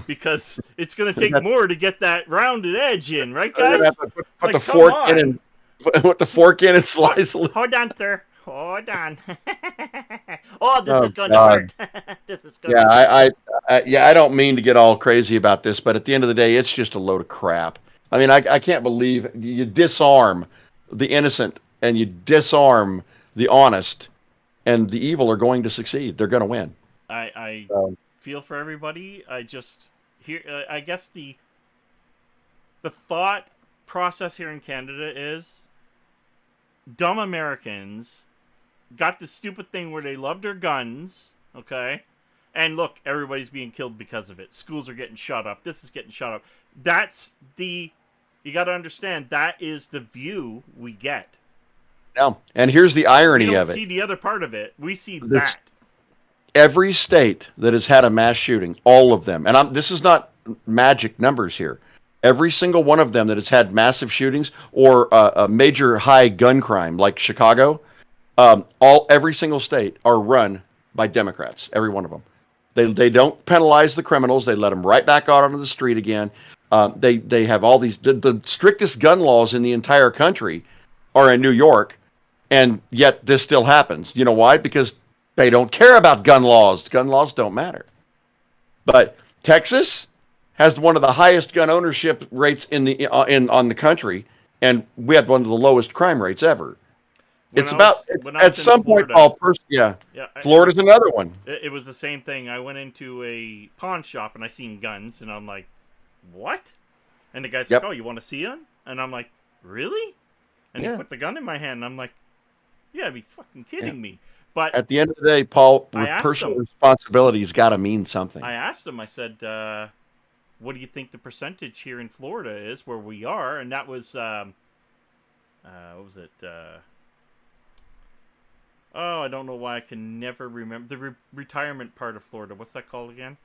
Because it's gonna take more to get that rounded edge in, right, They're gonna guys? have to put Like, the come fork on. in and put the fork in and slice. Hold on, sir. Hold on. Oh, this Oh, is gonna God. hurt. This is gonna Yeah, hurt. I don't mean to get all crazy about this, but at the end of the day, it's just a load of crap. I mean, I can't believe you disarm the innocent and you disarm the honest, and the evil are going to succeed. They're going to win. I feel for everybody. I just here. I guess the thought process here in Canada is dumb Americans got this stupid thing where they love their guns, okay? And look, everybody's being killed because of it. Schools are getting shot up. This is getting shot up. That's the... You got to understand, that is the view we get. Now, and here's the irony We don't of it. see the other part of it. We see This- that. Every state that has had a mass shooting, all of them, and this is not magic numbers here. Every single one of them that has had massive shootings or a major high gun crime, like Chicago, every single state are run by Democrats. Every one of them. They don't penalize the criminals. They let them right back out onto the street again. They have all these the strictest gun laws in the entire country are in New York, and yet this still happens. You know why? Because they don't care about gun laws. Gun laws don't matter. But Texas has one of the highest gun ownership rates on the country, and we have one of the lowest crime rates ever. At some point, Paul. Yeah, Florida's another one. It was the same thing. I went into a pawn shop and I seen guns, and I'm like, "What?" And the guy's like, "Oh, you want to see them?" And I'm like, "Really?" And he put the gun in my hand, and I'm like, "Yeah, be fucking kidding me." But at the end of the day, Paul, personal responsibility's got to mean something. I asked him. I said, "What do you think the percentage here in Florida is where we are?" And that was, what was it? I don't know why I can never remember the retirement part of Florida. What's that called again?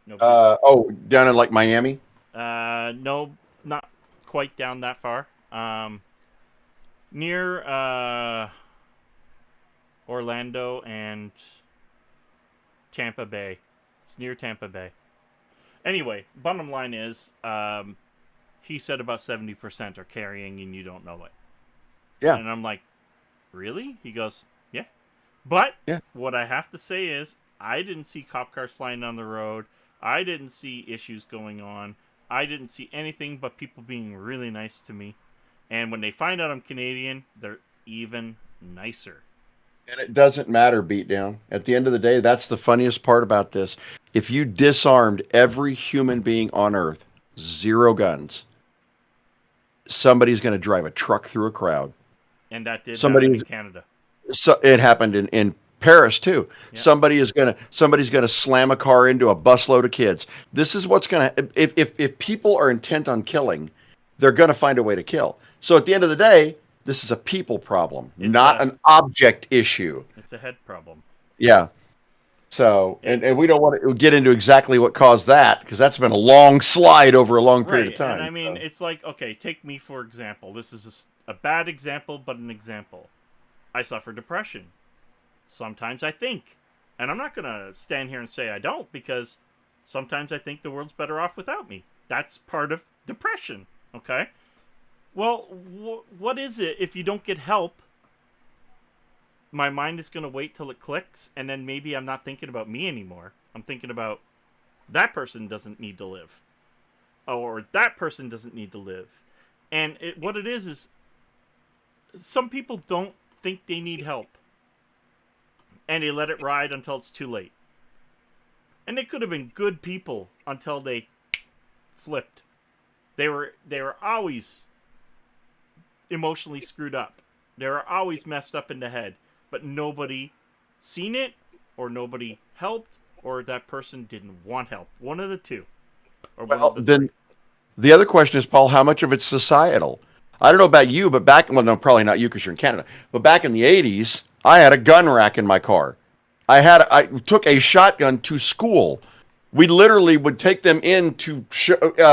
Down in like Miami. No, not quite down that far. Near Orlando and Tampa Bay. It's near Tampa Bay. Anyway, bottom line is, he said about 70% are carrying and you don't know it. Yeah. And I'm like, really? He goes, yeah. But what I have to say is, I didn't see cop cars flying down the road. I didn't see issues going on. I didn't see anything but people being really nice to me. And when they find out I'm Canadian, they're even nicer. And it doesn't matter, beatdown. At the end of the day, that's the funniest part about this. If you disarmed every human being on Earth, zero guns, somebody's going to drive a truck through a crowd. And that did Somebody happen in Canada. So it happened in Paris too. Yeah. Somebody's gonna slam a car into a busload of kids. This is what's gonna if people are intent on killing, they're gonna find a way to kill. So at the end of the day, this is a people problem, not an object issue. It's a head problem. Yeah. So and we don't want to get into exactly what caused that, because that's been a long slide over a long period of time. And I mean, it's like, okay, take me for example. This is a bad example, but an example. I suffer depression. Sometimes I think, and I'm not going to stand here and say I don't, because sometimes I think the world's better off without me. That's part of depression, okay? Well, what is it if you don't get help? My mind is going to wait till it clicks, and then maybe I'm not thinking about me anymore. I'm thinking about that person doesn't need to live, or that person doesn't need to live. And what it is some people don't think they need help, and they let it ride until it's too late. And they could have been good people until they flipped. They were always emotionally screwed up. They were always messed up in the head, but nobody seen it, or nobody helped, or that person didn't want help. One of the two. Or well, then the other question is, Paul, how much of it's societal? I don't know about you, but no, probably not you because you're in Canada. But back in the 80s, I had a gun rack in my car. I took a shotgun to school. We literally would take them in to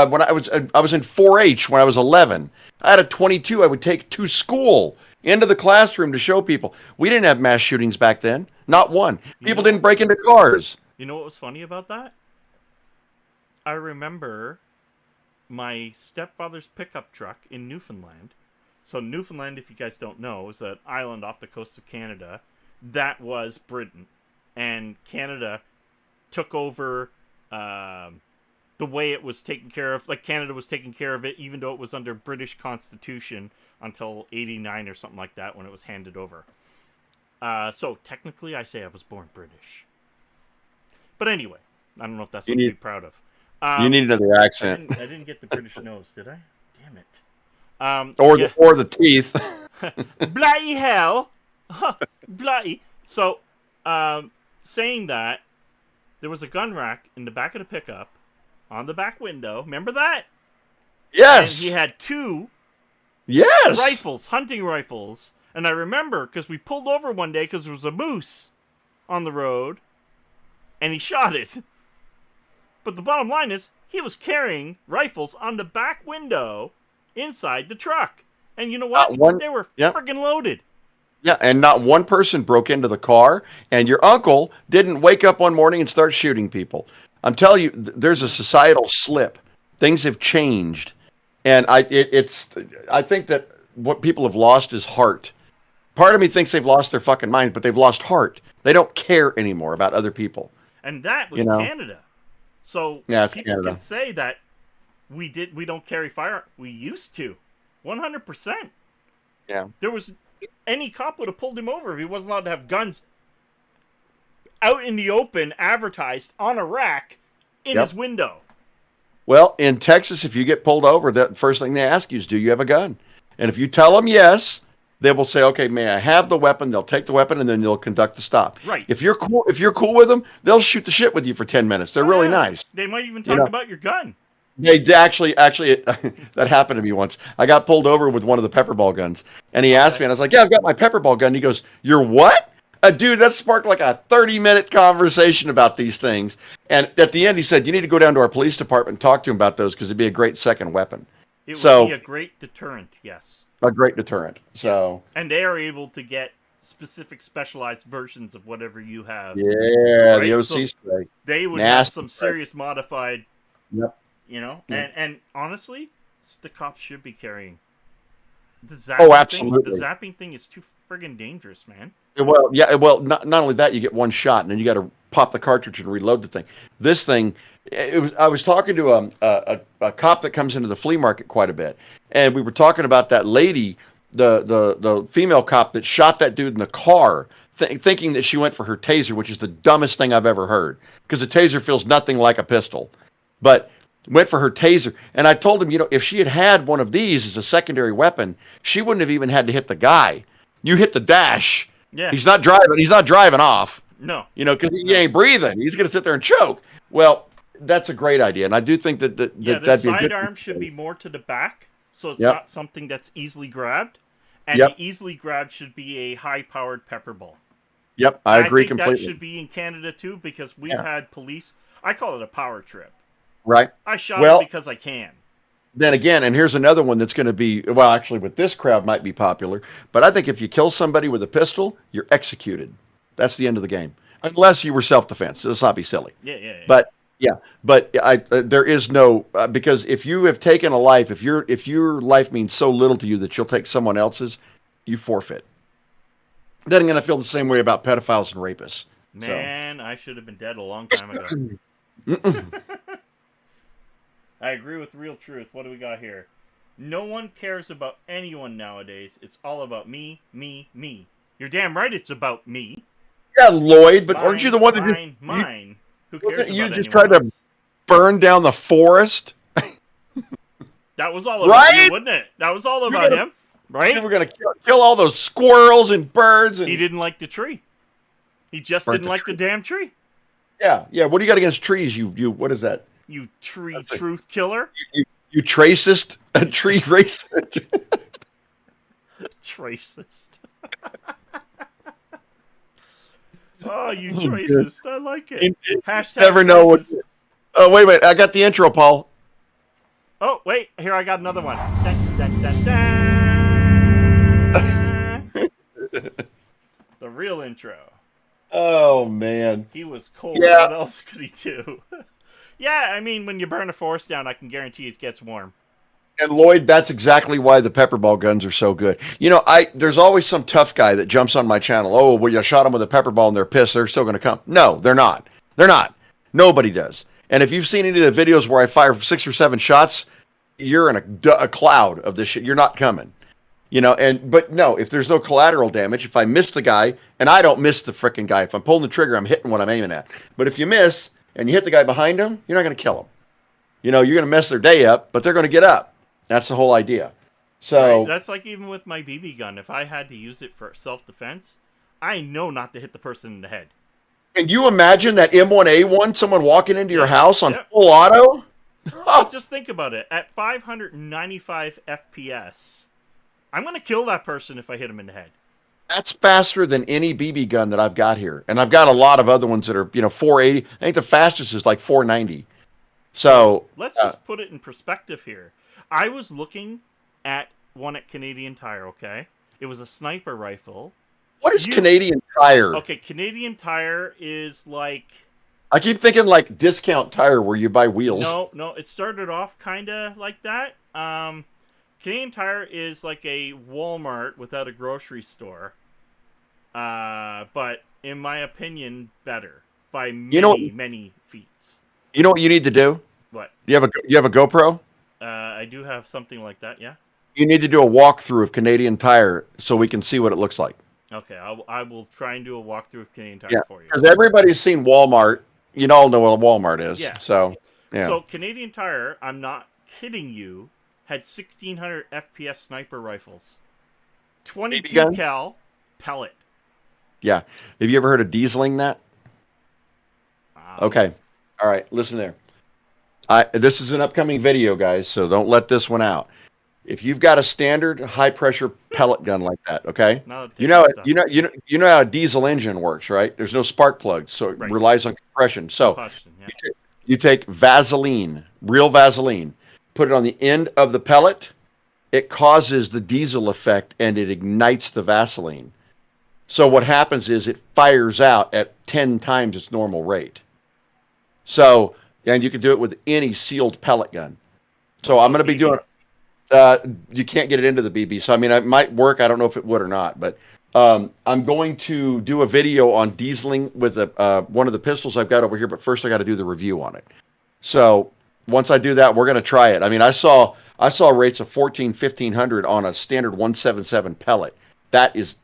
when I was in 4-H when I was 11. I had a 22 I would take to school, into the classroom, to show people. We didn't have mass shootings back then. Not one. People didn't break into cars. You know what was funny about that? I remember my stepfather's pickup truck in Newfoundland. So Newfoundland, if you guys don't know, is an island off the coast of Canada that was Britain. And Canada took over the way it was taken care of. Like, Canada was taking care of it, even though it was under British Constitution until 89 or something like that, when it was handed over. So technically, I say I was born British. But anyway, I don't know if that's something to be proud of. You need another accent. I didn't get the British nose, did I? Damn it. Or the teeth. Bloody hell. Bloody. So, saying that, there was a gun rack in the back of the pickup on the back window. Remember that? Yes. And he had two rifles, hunting rifles. And I remember because we pulled over one day because there was a moose on the road, and he shot it. But the bottom line is, he was carrying rifles on the back window inside the truck. And you know what? They were friggin' loaded. Yeah, and not one person broke into the car, and your uncle didn't wake up one morning and start shooting people. I'm telling you, there's a societal slip. Things have changed. And I think that what people have lost is heart. Part of me thinks they've lost their fucking mind, but they've lost heart. They don't care anymore about other people. And that was Canada. So people can say that we don't carry fire. We used to. 100%. Yeah. There was any cop would have pulled him over if he wasn't allowed to have guns out in the open, advertised on a rack in his window. Well, in Texas, if you get pulled over, the first thing they ask you is, do you have a gun? And if you tell them yes, they will say, okay, may I have the weapon? They'll take the weapon, and then they'll conduct the stop. Right. If you're cool with them, they'll shoot the shit with you for 10 minutes. They're really nice. They might even talk about your gun. They actually, that happened to me once. I got pulled over with one of the pepperball guns, and he asked me, and I was like, yeah, I've got my pepperball gun. He goes, you're what? Dude, that sparked like a 30-minute conversation about these things. And at the end, he said, you need to go down to our police department and talk to him about those, because it'd be a great second weapon. It would be a great deterrent, yes. A great deterrent. So, and they are able to get specific specialized versions of whatever you have. Yeah, right? The OC spray. They would have some serious modified, Yep. You know, and honestly, the cops should be carrying. The zapping absolutely. The zapping thing is too friggin' dangerous, man. Well, yeah. Well, not only that, you get one shot, and then you got to pop the cartridge and reload the thing. This thing, I was talking to a cop that comes into the flea market quite a bit, and we were talking about that lady, the female cop that shot that dude in the car, thinking that she went for her taser, which is the dumbest thing I've ever heard, because a taser feels nothing like a pistol, but went for her taser. And I told him, if she had had one of these as a secondary weapon, she wouldn't have even had to hit the guy. You hit the dash. Yeah. He's not driving off. No. Because he ain't breathing. He's going to sit there and choke. Well, that's a great idea. And I do think that the that'd be a good sidearm should be more to the back, so it's Yep. not something that's easily grabbed. And Yep. the easily grabbed should be a high-powered pepper ball. Yep, I agree think completely. that should be in Canada too, because we've had police. I call it a power trip. Right. I shot it because I can. Then again, and here's another one that's going to be, well, actually with this crowd might be popular, but I think if you kill somebody with a pistol, you're executed. That's the end of the game. Unless you were self-defense. Let's not be silly. Yeah. But there is no, because if you have taken a life, if your life means so little to you that you'll take someone else's, you forfeit. Then I'm going to feel the same way about pedophiles and rapists. Man, I should have been dead a long time ago. I agree with Real Truth. What do we got here? No one cares about anyone nowadays. It's all about me, me, me. You're damn right it's about me. Yeah, Lloyd, but aren't you the one that mine? Who cares about you just anyone tried else? to burn down the forest? That was all about you, wasn't it? That was all about him, right? You were going to kill all those squirrels and birds. And he didn't like the tree. He just didn't like the damn tree. Yeah. What do you got against trees? You what is that? You tree truth killer. You tracist, a tree racist. Tracist. Oh, you tracist. I like it. Hashtag Never know what. tracist. Oh, wait. I got the intro, Paul. Oh, wait. Here, I got another one. Dun, dun, dun, dun. The real intro. Oh, man. He was cold. Yeah. What else could he do? Yeah, I mean, when you burn a forest down, I can guarantee it gets warm. And Lloyd, that's exactly why the pepper ball guns are so good. There's always some tough guy that jumps on my channel. Oh, well, you shot them with a pepper ball and they're pissed. They're still going to come. No, they're not. They're not. Nobody does. And if you've seen any of the videos where I fire 6 or 7 shots, you're in a cloud of this shit. You're not coming. But no, if there's no collateral damage, if I miss the guy, and I don't miss the frickin' guy. If I'm pulling the trigger, I'm hitting what I'm aiming at. But if you miss and you hit the guy behind him, you're not going to kill him. You're going to mess their day up, but they're going to get up. That's the whole idea. So right. That's like even with my BB gun. If I had to use it for self-defense, I know not to hit the person in the head. Can you imagine that M1A1, someone walking into your house on full auto? Just think about it. At 595 FPS, I'm going to kill that person if I hit him in the head. That's faster than any BB gun that I've got here. And I've got a lot of other ones that are, 480. I think the fastest is like 490. So let's just put it in perspective here. I was looking at one at Canadian Tire, okay? It was a sniper rifle. What is Canadian Tire? Okay, Canadian Tire is like... I keep thinking like Discount Tire where you buy wheels. No, it started off kind of like that. Canadian Tire is like a Walmart without a grocery store. But in my opinion, better by many feet. You know what you need to do? What? You have a GoPro? I do have something like that, yeah. You need to do a walkthrough of Canadian Tire so we can see what it looks like. Okay, I will try and do a walkthrough of Canadian Tire for you. Because everybody's seen Walmart. You all know what a Walmart is. Yeah. So, yeah. So Canadian Tire, I'm not kidding you, had 1600 FPS sniper rifles. 22 cal pellet. Yeah. Have you ever heard of dieseling that? Okay. All right. Listen there. This is an upcoming video, guys, so don't let this one out. If you've got a standard high pressure pellet gun like that, okay? You know how a diesel engine works, right? There's no spark plugs, so it relies on compression. So you take Vaseline, real Vaseline, put it on the end of the pellet. It causes the diesel effect and it ignites the Vaseline. So what happens is it fires out at 10 times its normal rate. So, and you can do it with any sealed pellet gun. So I'm going to be doing, you can't get it into the BB. So, I mean, it might work. I don't know if it would or not, but I'm going to do a video on dieseling with one of the pistols I've got over here, but first I got to do the review on it. So once I do that, we're going to try it. I mean, I saw rates of 1500 on a standard 177 pellet. That is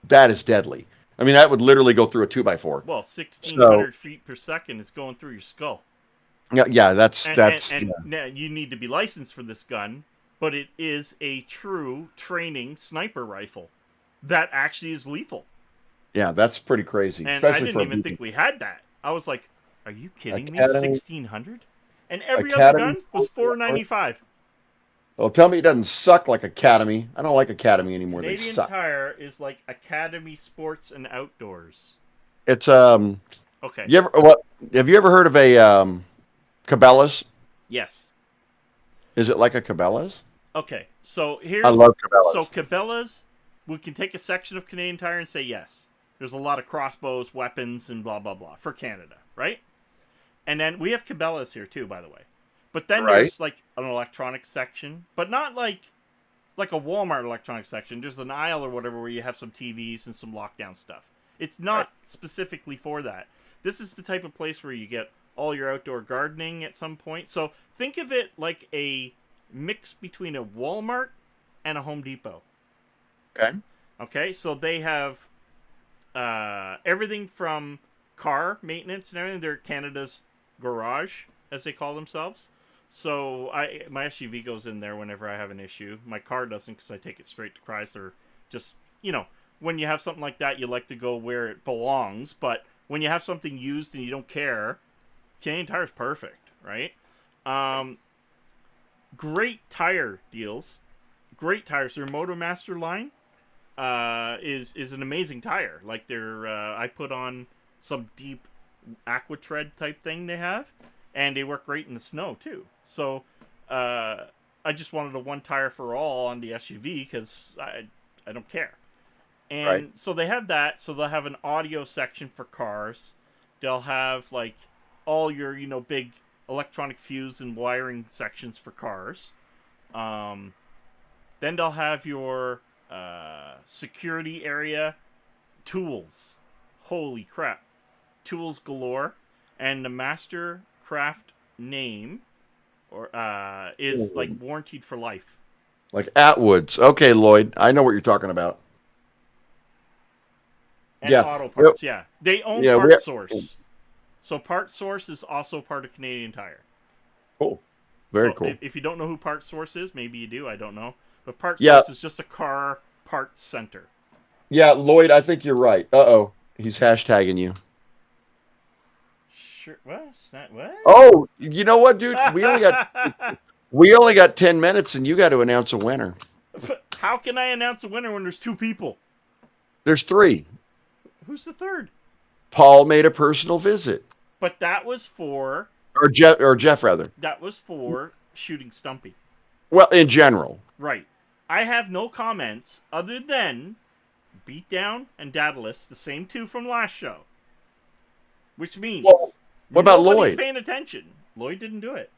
deadly. I mean, that would literally go through a 2x4. Well, So 1,600 feet per second is going through your skull. yeah, that's And now you need to be licensed for this gun, but it is a true training sniper rifle that actually is lethal. yeah, that's pretty crazy. And Especially I didn't even think we had that. I was like, "Are you kidding me? Academy- 1,600?" And every other Academy gun was 495. Well, tell me it doesn't suck like Academy. I don't like Academy anymore. They Canadian suck. Tire is like Academy Sports and Outdoors. It's Okay. have you ever heard of a Cabela's? Yes. Is it like a Cabela's? Okay. So here's I love Cabela's. So Cabela's, we can take a section of Canadian Tire and say yes. There's a lot of crossbows, weapons, and blah blah blah for Canada, right? And then we have Cabela's here too, by the way. But then there's like an electronics section, but not like a Walmart electronics section. There's an aisle or whatever where you have some TVs and some lockdown stuff. It's not specifically for that. This is the type of place where you get all your outdoor gardening at some point. So think of it like a mix between a Walmart and a Home Depot. Okay. Okay, so they have everything from car maintenance and everything. They're Canada's garage, as they call themselves. So my SUV goes in there whenever I have an issue. My car doesn't because I take it straight to Chrysler. Just, when you have something like that, you like to go where it belongs. But when you have something used and you don't care, Canadian Tire's perfect, right? Great tire deals. Great tires. Their MotoMaster line is an amazing tire. Like I put on some deep AquaTread type thing they have, and they work great in the snow too. So I just wanted a one tire for all on the SUV because I don't care. And so they have that. So they'll have an audio section for cars. They'll have like all your big electronic fuse and wiring sections for cars. Then they'll have your security area, tools. Holy crap. Tools galore. And the Mastercraft name is like warranted for life. Like Atwoods. Okay, Lloyd. I know what you're talking about. And auto parts, yeah. They own Part Source. So Part Source is also part of Canadian Tire. Cool. Very cool. If you don't know who Part Source is, maybe you do, I don't know. But Part Source is just a car parts center. Yeah, Lloyd, I think you're right. Uh-oh. He's hashtagging you. Sure. What? Oh, you know what, dude? We only got 10 minutes, and you got to announce a winner. How can I announce a winner when there's two people? There's three. Who's the third? Paul made a personal visit. But that was for... Or Jeff, rather. That was for shooting Stumpy. Well, in general. Right. I have no comments other than Beatdown and Daedalus, the same two from last show. Which means... Well, what about Lloyd? Paying attention. Lloyd didn't do it.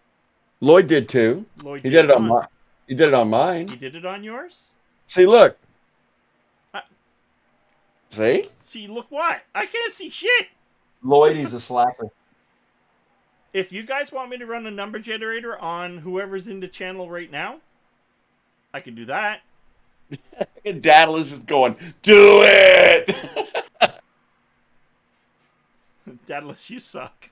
Lloyd did too. He did it on mine. He did it on mine. He did it on yours? See, look. See? See, look what? I can't see shit. Lloyd, he's a slacker. If you guys want me to run a number generator on whoever's in the channel right now, I can do that. And Daedalus is going, do it! Daedalus, you suck.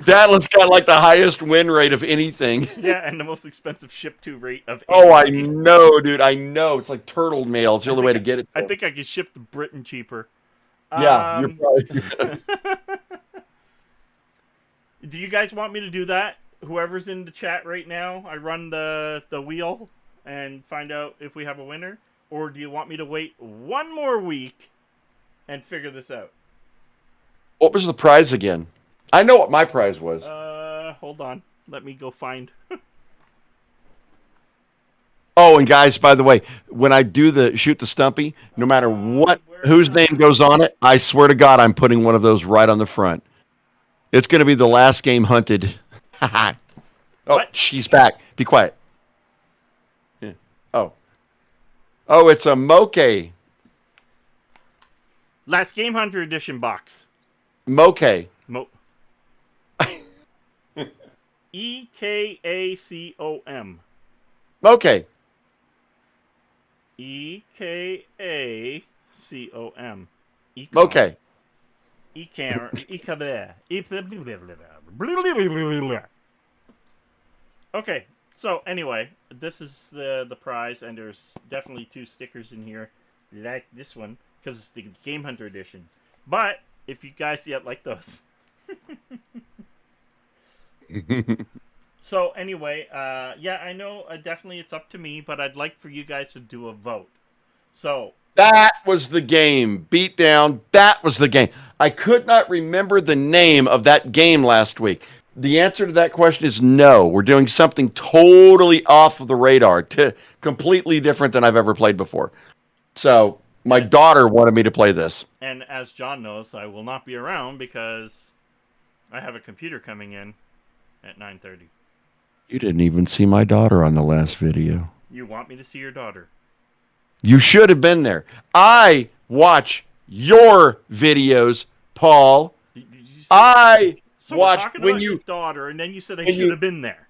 Daedalus got like the highest win rate of anything. Yeah, and the most expensive ship-to rate of anything. Oh, I know, dude. I know. It's like turtle mail. It's the only way to get it. I think I could ship to Britain cheaper. Yeah, you're probably... Do you guys want me to do that? Whoever's in the chat right now, I run the wheel and find out if we have a winner? Or do you want me to wait one more week and figure this out? What was the prize again? I know what my prize was. Hold on. Let me go find. Oh, and guys, by the way, when I do shoot the Stumpy, no matter whose name goes on it, I swear to God, I'm putting one of those right on the front. It's going to be the last game hunted. Oh, what? She's back. Be quiet. Yeah. Oh, it's a Moke. Last Game Hunter Edition box. Moke. EKACOM. Moke. EKACOM. Moke. Okay, so anyway, this is the prize, and there's definitely 2 stickers in here, like this one, because it's the Game Hunter edition. But if you guys yet like those. So anyway, yeah, I know definitely it's up to me, but I'd like for you guys to do a vote. So that was the game. Beatdown. That was the game. I could not remember the name of that game last week. The answer to that question is no. We're doing something totally off of the radar, completely different than I've ever played before. So my daughter wanted me to play this. And as John knows, I will not be around because I have a computer coming in at 9:30. You didn't even see my daughter on the last video. You want me to see your daughter? You should have been there. I watch your videos, Paul. I watch when you your daughter, and then you said I should have been there.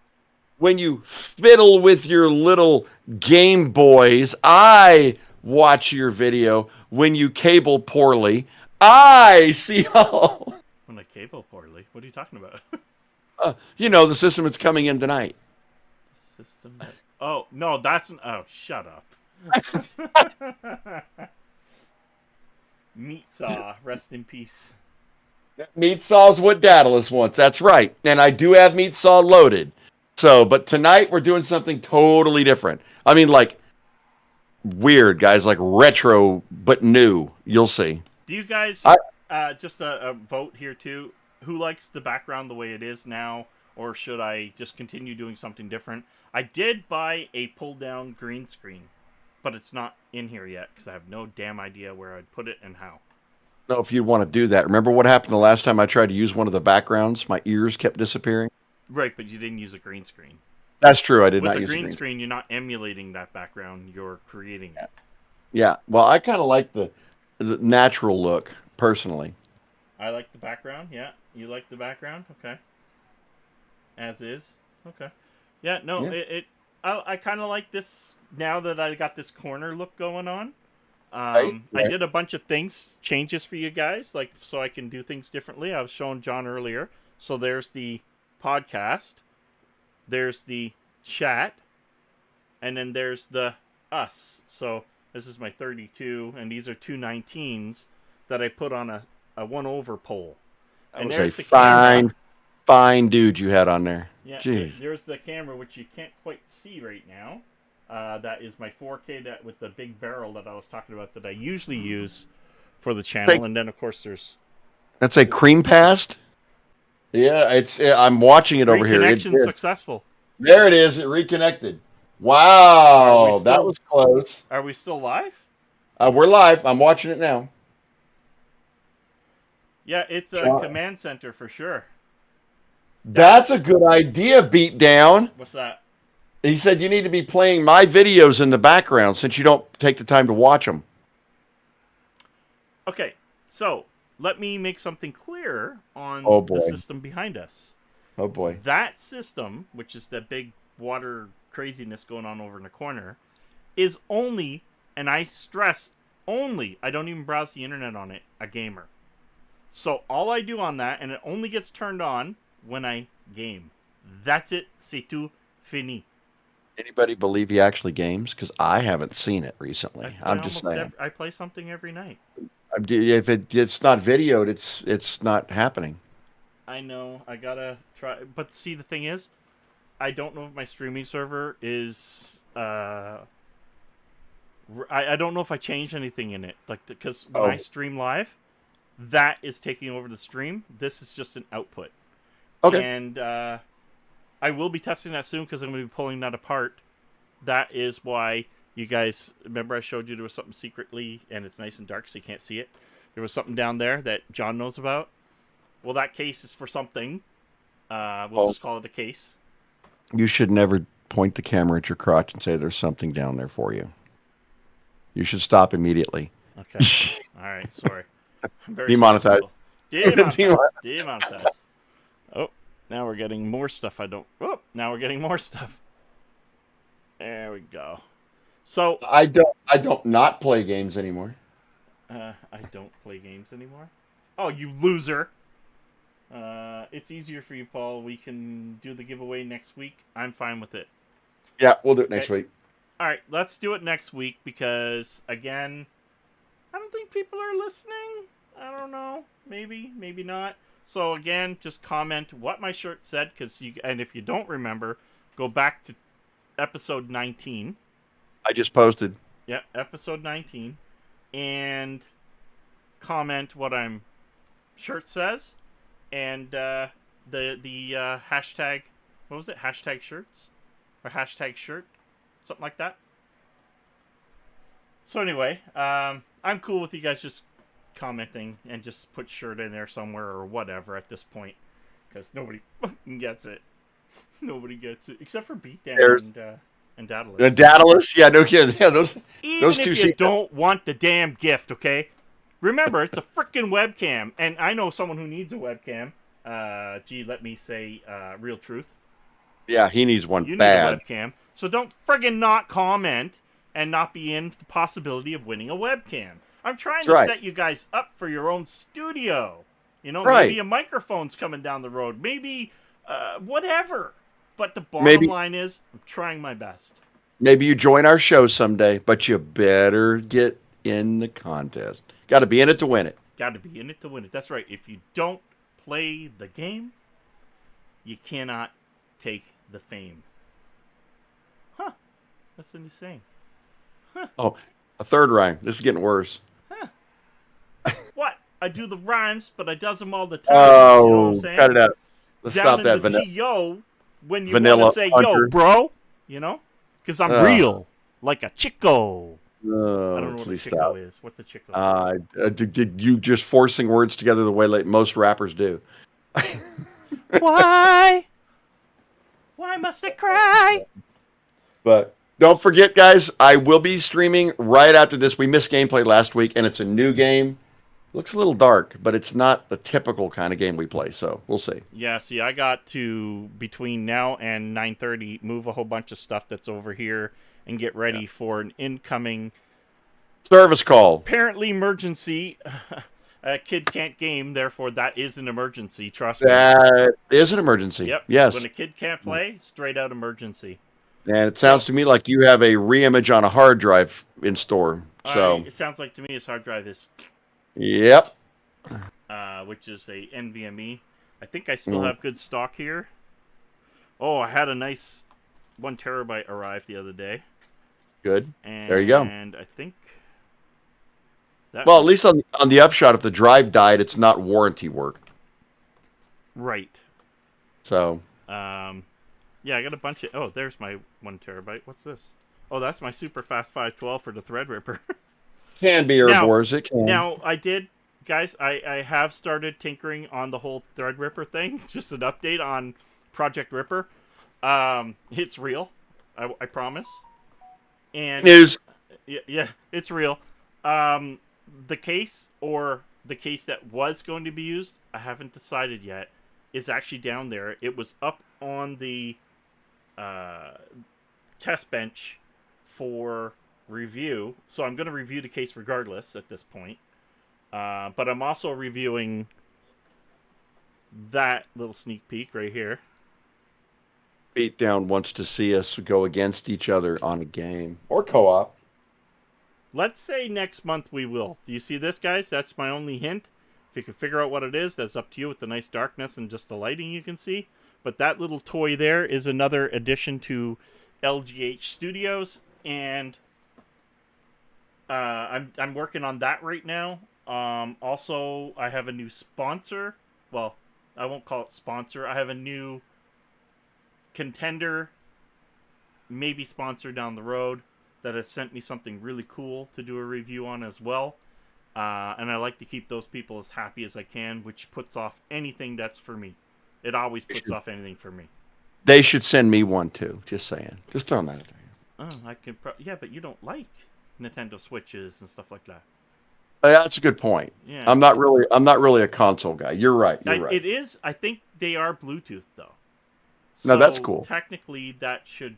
When you fiddle with your little Game Boys, I watch your video. When you cable poorly, I see all. When I cable poorly? What are you talking about? You know, the system that's coming in tonight. The system that... Oh, no, that's... Oh, shut up. Meat Saw, rest in peace. Meat Saw's what Daedalus wants. That's right. And I do have Meat Saw loaded. So, but tonight we're doing something totally different. I mean, like, weird, guys. Like retro, but new. You'll see. Do you guys... just a vote here, too. Who likes the background the way it is now, or should I just continue doing something different? I did buy a pull-down green screen, but it's not in here yet because I have no damn idea where I'd put it and how. No, if you want to do that. Remember what happened the last time I tried to use one of the backgrounds? My ears kept disappearing. Right, but you didn't use a green screen. That's true. I did not use a green screen. You're not emulating that background. You're creating it. Yeah. Well, I kind of like the natural look, personally. I like the background. Yeah. You like the background? Okay. As is. Okay. Yeah, no, yeah. I kind of like this now that I got this corner look going on. Right. I did a bunch of changes for you guys, like so I can do things differently. I was showing John earlier. So there's the podcast, there's the chat, and then there's the us. So this is my 32, and these are 2 19s that I put on a 1/over poll. And there's a fine dude you had on there. Yeah, jeez. There's the camera, which you can't quite see right now. That is my 4K that with the big barrel that I was talking about that I usually use for the channel. And then, of course, there's... That's a cream past? Yeah, I'm watching it over here. Reconnection successful. There it is. It reconnected. Wow, that was close. Are we still live? We're live. I'm watching it now. Yeah, it's a command center for sure. That's a good idea, Beatdown. What's that? He said you need to be playing my videos in the background since you don't take the time to watch them. Okay, so let me make something clear on the system behind us. Oh, boy. That system, which is the big water craziness going on over in the corner, is only, and I stress only, I don't even browse the internet on it, a gamer. So all I do on that, and it only gets turned on when I game. That's it. C'est tout. Fini. Anybody believe he actually games? Because I haven't seen it recently. I'm just saying. I play something every night. If it's not videoed, it's not happening. I know. I gotta try. But see, the thing is, I don't know if my streaming server is... I don't know if I changed anything in it. Like, because when I stream live... That is taking over the stream. This is just an output. Okay. And I will be testing that soon because I'm going to be pulling that apart. That is why you guys... Remember I showed you there was something secretly, and it's nice and dark so you can't see it? There was something down there that John knows about. Well, that case is for something. We'll just call it a case. You should never point the camera at your crotch and say there's something down there for you. You should stop immediately. Okay. All right. Sorry. I'm very Demonetized. skeptical. Demonetized. Oh, now we're getting more stuff. Now we're getting more stuff. There we go. So I don't not play games anymore. I don't play games anymore. Oh, you loser! It's easier for you, Paul. We can do the giveaway next week. I'm fine with it. Yeah, we'll do it next week. All right, let's do it next week because again, I don't think people are listening. I don't know. Maybe, maybe not. So again, just comment what my shirt said, and if you don't remember, go back to episode 19. I just posted. Yeah, episode 19, and comment what I'm shirt says, and the hashtag. What was it? Hashtag shirts or hashtag shirt, something like that. So anyway, I'm cool with you guys just commenting and just put shirt in there somewhere or whatever at this point, because nobody fucking gets it. Nobody gets it except for Beatdown and Daedalus. Daedalus, yeah, no kidding. Yeah, those two. If you don't want the damn gift, okay? Remember, it's a freaking webcam, and I know someone who needs a webcam. Let me say real truth. Yeah, he needs one you bad. Need a webcam, so don't friggin' not comment and not be in the possibility of winning a webcam. I'm trying to set you guys up for your own studio. You know, maybe a microphone's coming down the road. Maybe whatever. But the bottom line is, I'm trying my best. Maybe you join our show someday, but you better get in the contest. Got to be in it to win it. Got to be in it to win it. That's right. If you don't play the game, you cannot take the fame. Huh. That's a new saying. Huh. Oh, a third rhyme. This is getting worse. Huh. What? I do the rhymes, but I does them all the time. Oh, you know what I'm saying? Cut it out. Let's Down stop that. Vanilla. When you want to say, yo, bro, you know? Because I'm real. Like a chico. I don't know what a chico is. What's a chico? Did you just forcing words together the way like most rappers do? Why? Why must I cry? But don't forget, guys, I will be streaming right after this. We missed gameplay last week, and it's a new game. Looks a little dark, but it's not the typical kind of game we play, so we'll see. Yeah, see, I got to, between now and 9:30, move a whole bunch of stuff that's over here and get ready for an incoming service call. Apparently emergency. A kid can't game, therefore that is an emergency, trust me. That is an emergency. Yep. Yes. When a kid can't play, straight out emergency. And it sounds to me like you have a reimage on a hard drive in store. So it sounds like to me his hard drive is... Yep. Which is a NVMe. I think I still have good stock here. Oh, I had a nice 1 terabyte arrive the other day. Good. And there you go. And I think... Well, at least on the upshot, if the drive died, it's not warranty work. Right. So... yeah, I got a bunch of... Oh, there's my 1 terabyte. What's this? Oh, that's my super fast 512 for the Threadripper. Can be Ouroboros. It can. Now, I did... Guys, I have started tinkering on the whole Threadripper thing. Just an update on Project Ripper. It's real. I promise. And news. Yeah, it's real. The case, or the case that was going to be used, I haven't decided yet, is actually down there. It was up on the test bench for review, so I'm going to review the case regardless at this point. But I'm also reviewing that little sneak peek right here. Beatdown wants to see us go against each other on a game or co-op. Let's say next month we will. Do you see this, guys? That's my only hint. If you can figure out what it is, that's up to you with the nice darkness and just the lighting you can see. But that little toy there is another addition to LGH Studios, and I'm working on that right now. Also, I have a new sponsor. Well, I won't call it sponsor. I have a new contender, maybe sponsor down the road, that has sent me something really cool to do a review on as well. And I like to keep those people as happy as I can, which puts off anything that's for me. It always puts off anything for me. They should send me one too. Just saying. Just throwing that out there. Oh, I could. Yeah, but you don't like Nintendo Switches and stuff like that. That's a good point. Yeah. I'm not really a console guy. You're right. You're right. It is. I think they are Bluetooth though. No, that's cool. Technically, that should,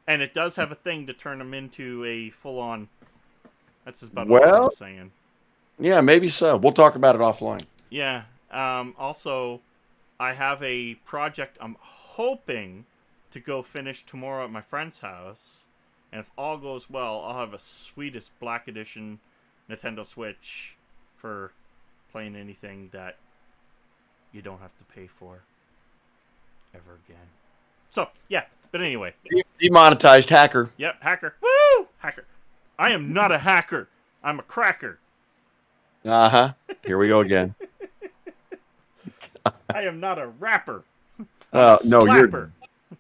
and it does have a thing to turn them into a full-on. That's about all I'm saying. Yeah, maybe so. We'll talk about it offline. Yeah. Also, I have a project I'm hoping to go finish tomorrow at my friend's house, and if all goes well, I'll have a sweetest Black Edition Nintendo Switch for playing anything that you don't have to pay for ever again. So, yeah. But anyway. Demonetized hacker. Yep, hacker. Woo! Hacker. I am not a hacker. I'm a cracker. Uh-huh. Here we go again. I am not a rapper. No, you're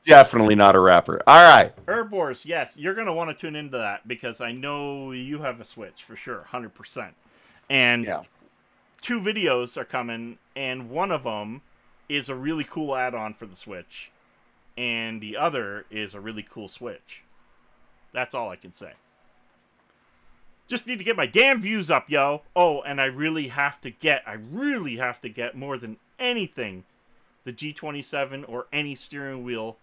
definitely not a rapper. All right. Herbivores, yes. You're going to want to tune into that because I know you have a Switch for sure, 100%. And 2 videos are coming, and one of them is a really cool add-on for the Switch, and the other is a really cool Switch. That's all I can say. Just need to get my damn views up, yo. Oh, and I really have to get more than anything, the G27 or any steering wheel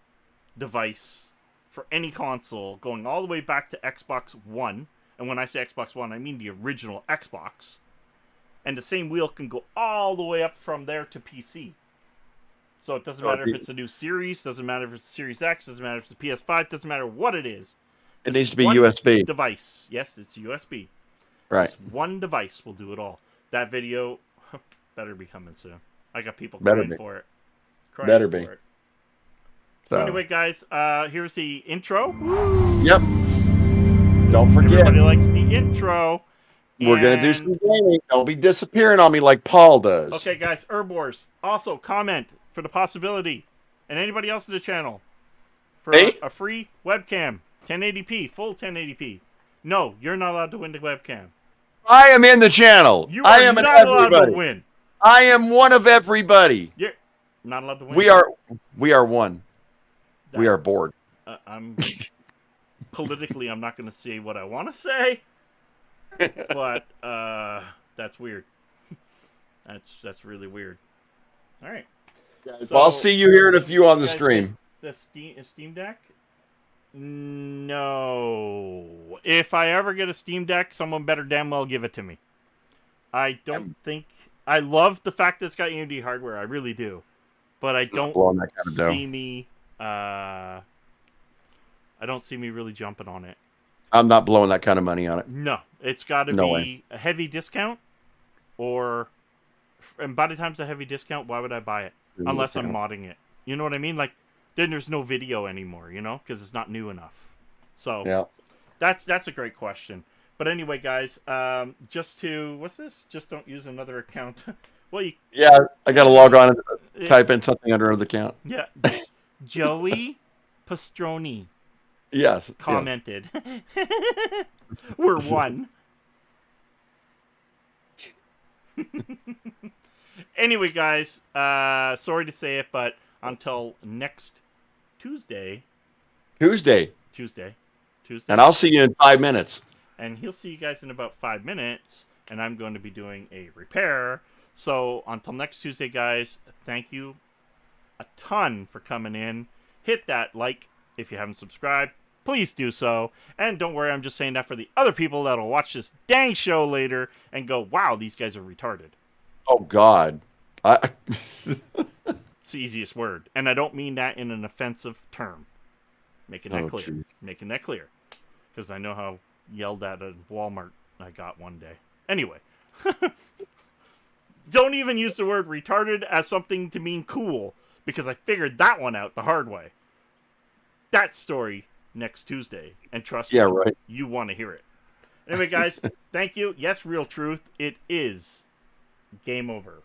device for any console going all the way back to Xbox One. And when I say Xbox One, I mean the original Xbox. And the same wheel can go all the way up from there to PC. So it doesn't matter if it's a new series, doesn't matter if it's the Series X, doesn't matter if it's the PS5, doesn't matter what it is. It needs to be USB. Device. Yes, it's USB. Right. Just one device will do it all. That video better be coming soon. I got people crying for it. Better be. So anyway, guys, here's the intro. Yep. Don't forget. Everybody likes the intro. We're going to do some gaming. Don't be disappearing on me like Paul does. Okay, guys, Herbivores. Also, comment for the possibility. And anybody else in the channel. For a free webcam. 1080p. Full 1080p. No, you're not allowed to win the webcam. I am in the channel. I am not allowed to win. I am one of everybody. You're not allowed to win. We are one. We are bored. I'm politically, I'm not going to say what I want to say, but that's weird. That's really weird. All right. So, I'll see you here in a few on the stream. The Steam Deck? No. If I ever get a Steam Deck, someone better damn well give it to me. I don't think... I love the fact that it's got AMD hardware. I really do. But I don't see me... I don't see me really jumping on it. I'm not blowing that kind of money on it. No. It's got to be a heavy discount, or... And by the time it's a heavy discount, why would I buy it? Unless I'm modding it. You know what I mean? Like, then there's no video anymore, you know? Because it's not new enough. So, that's a great question. But anyway, guys, just to... What's this? Just don't use another account. Well, I got to log on and type in something under another account. Yeah. Joey Pastroni. Yes. Commented. Yes. We're one. Anyway, guys, sorry to say it, but until next Tuesday. And I'll see you in 5 minutes. And he'll see you guys in about 5 minutes, and I'm going to be doing a repair. So until next Tuesday, guys, thank you a ton for coming in. Hit that like if you haven't subscribed. Please do so. And don't worry, I'm just saying that for the other people that'll watch this dang show later and go, wow, these guys are retarded. Oh, God. It's the easiest word. And I don't mean that in an offensive term. Making that clear. Geez. Making that clear. Because I know how yelled at Walmart I got one day. Anyway. Don't even use the word retarded as something to mean cool. Because I figured that one out the hard way. That story next Tuesday. And trust me, you want to hear it. Anyway, guys, thank you. Yes, real truth. It is game over.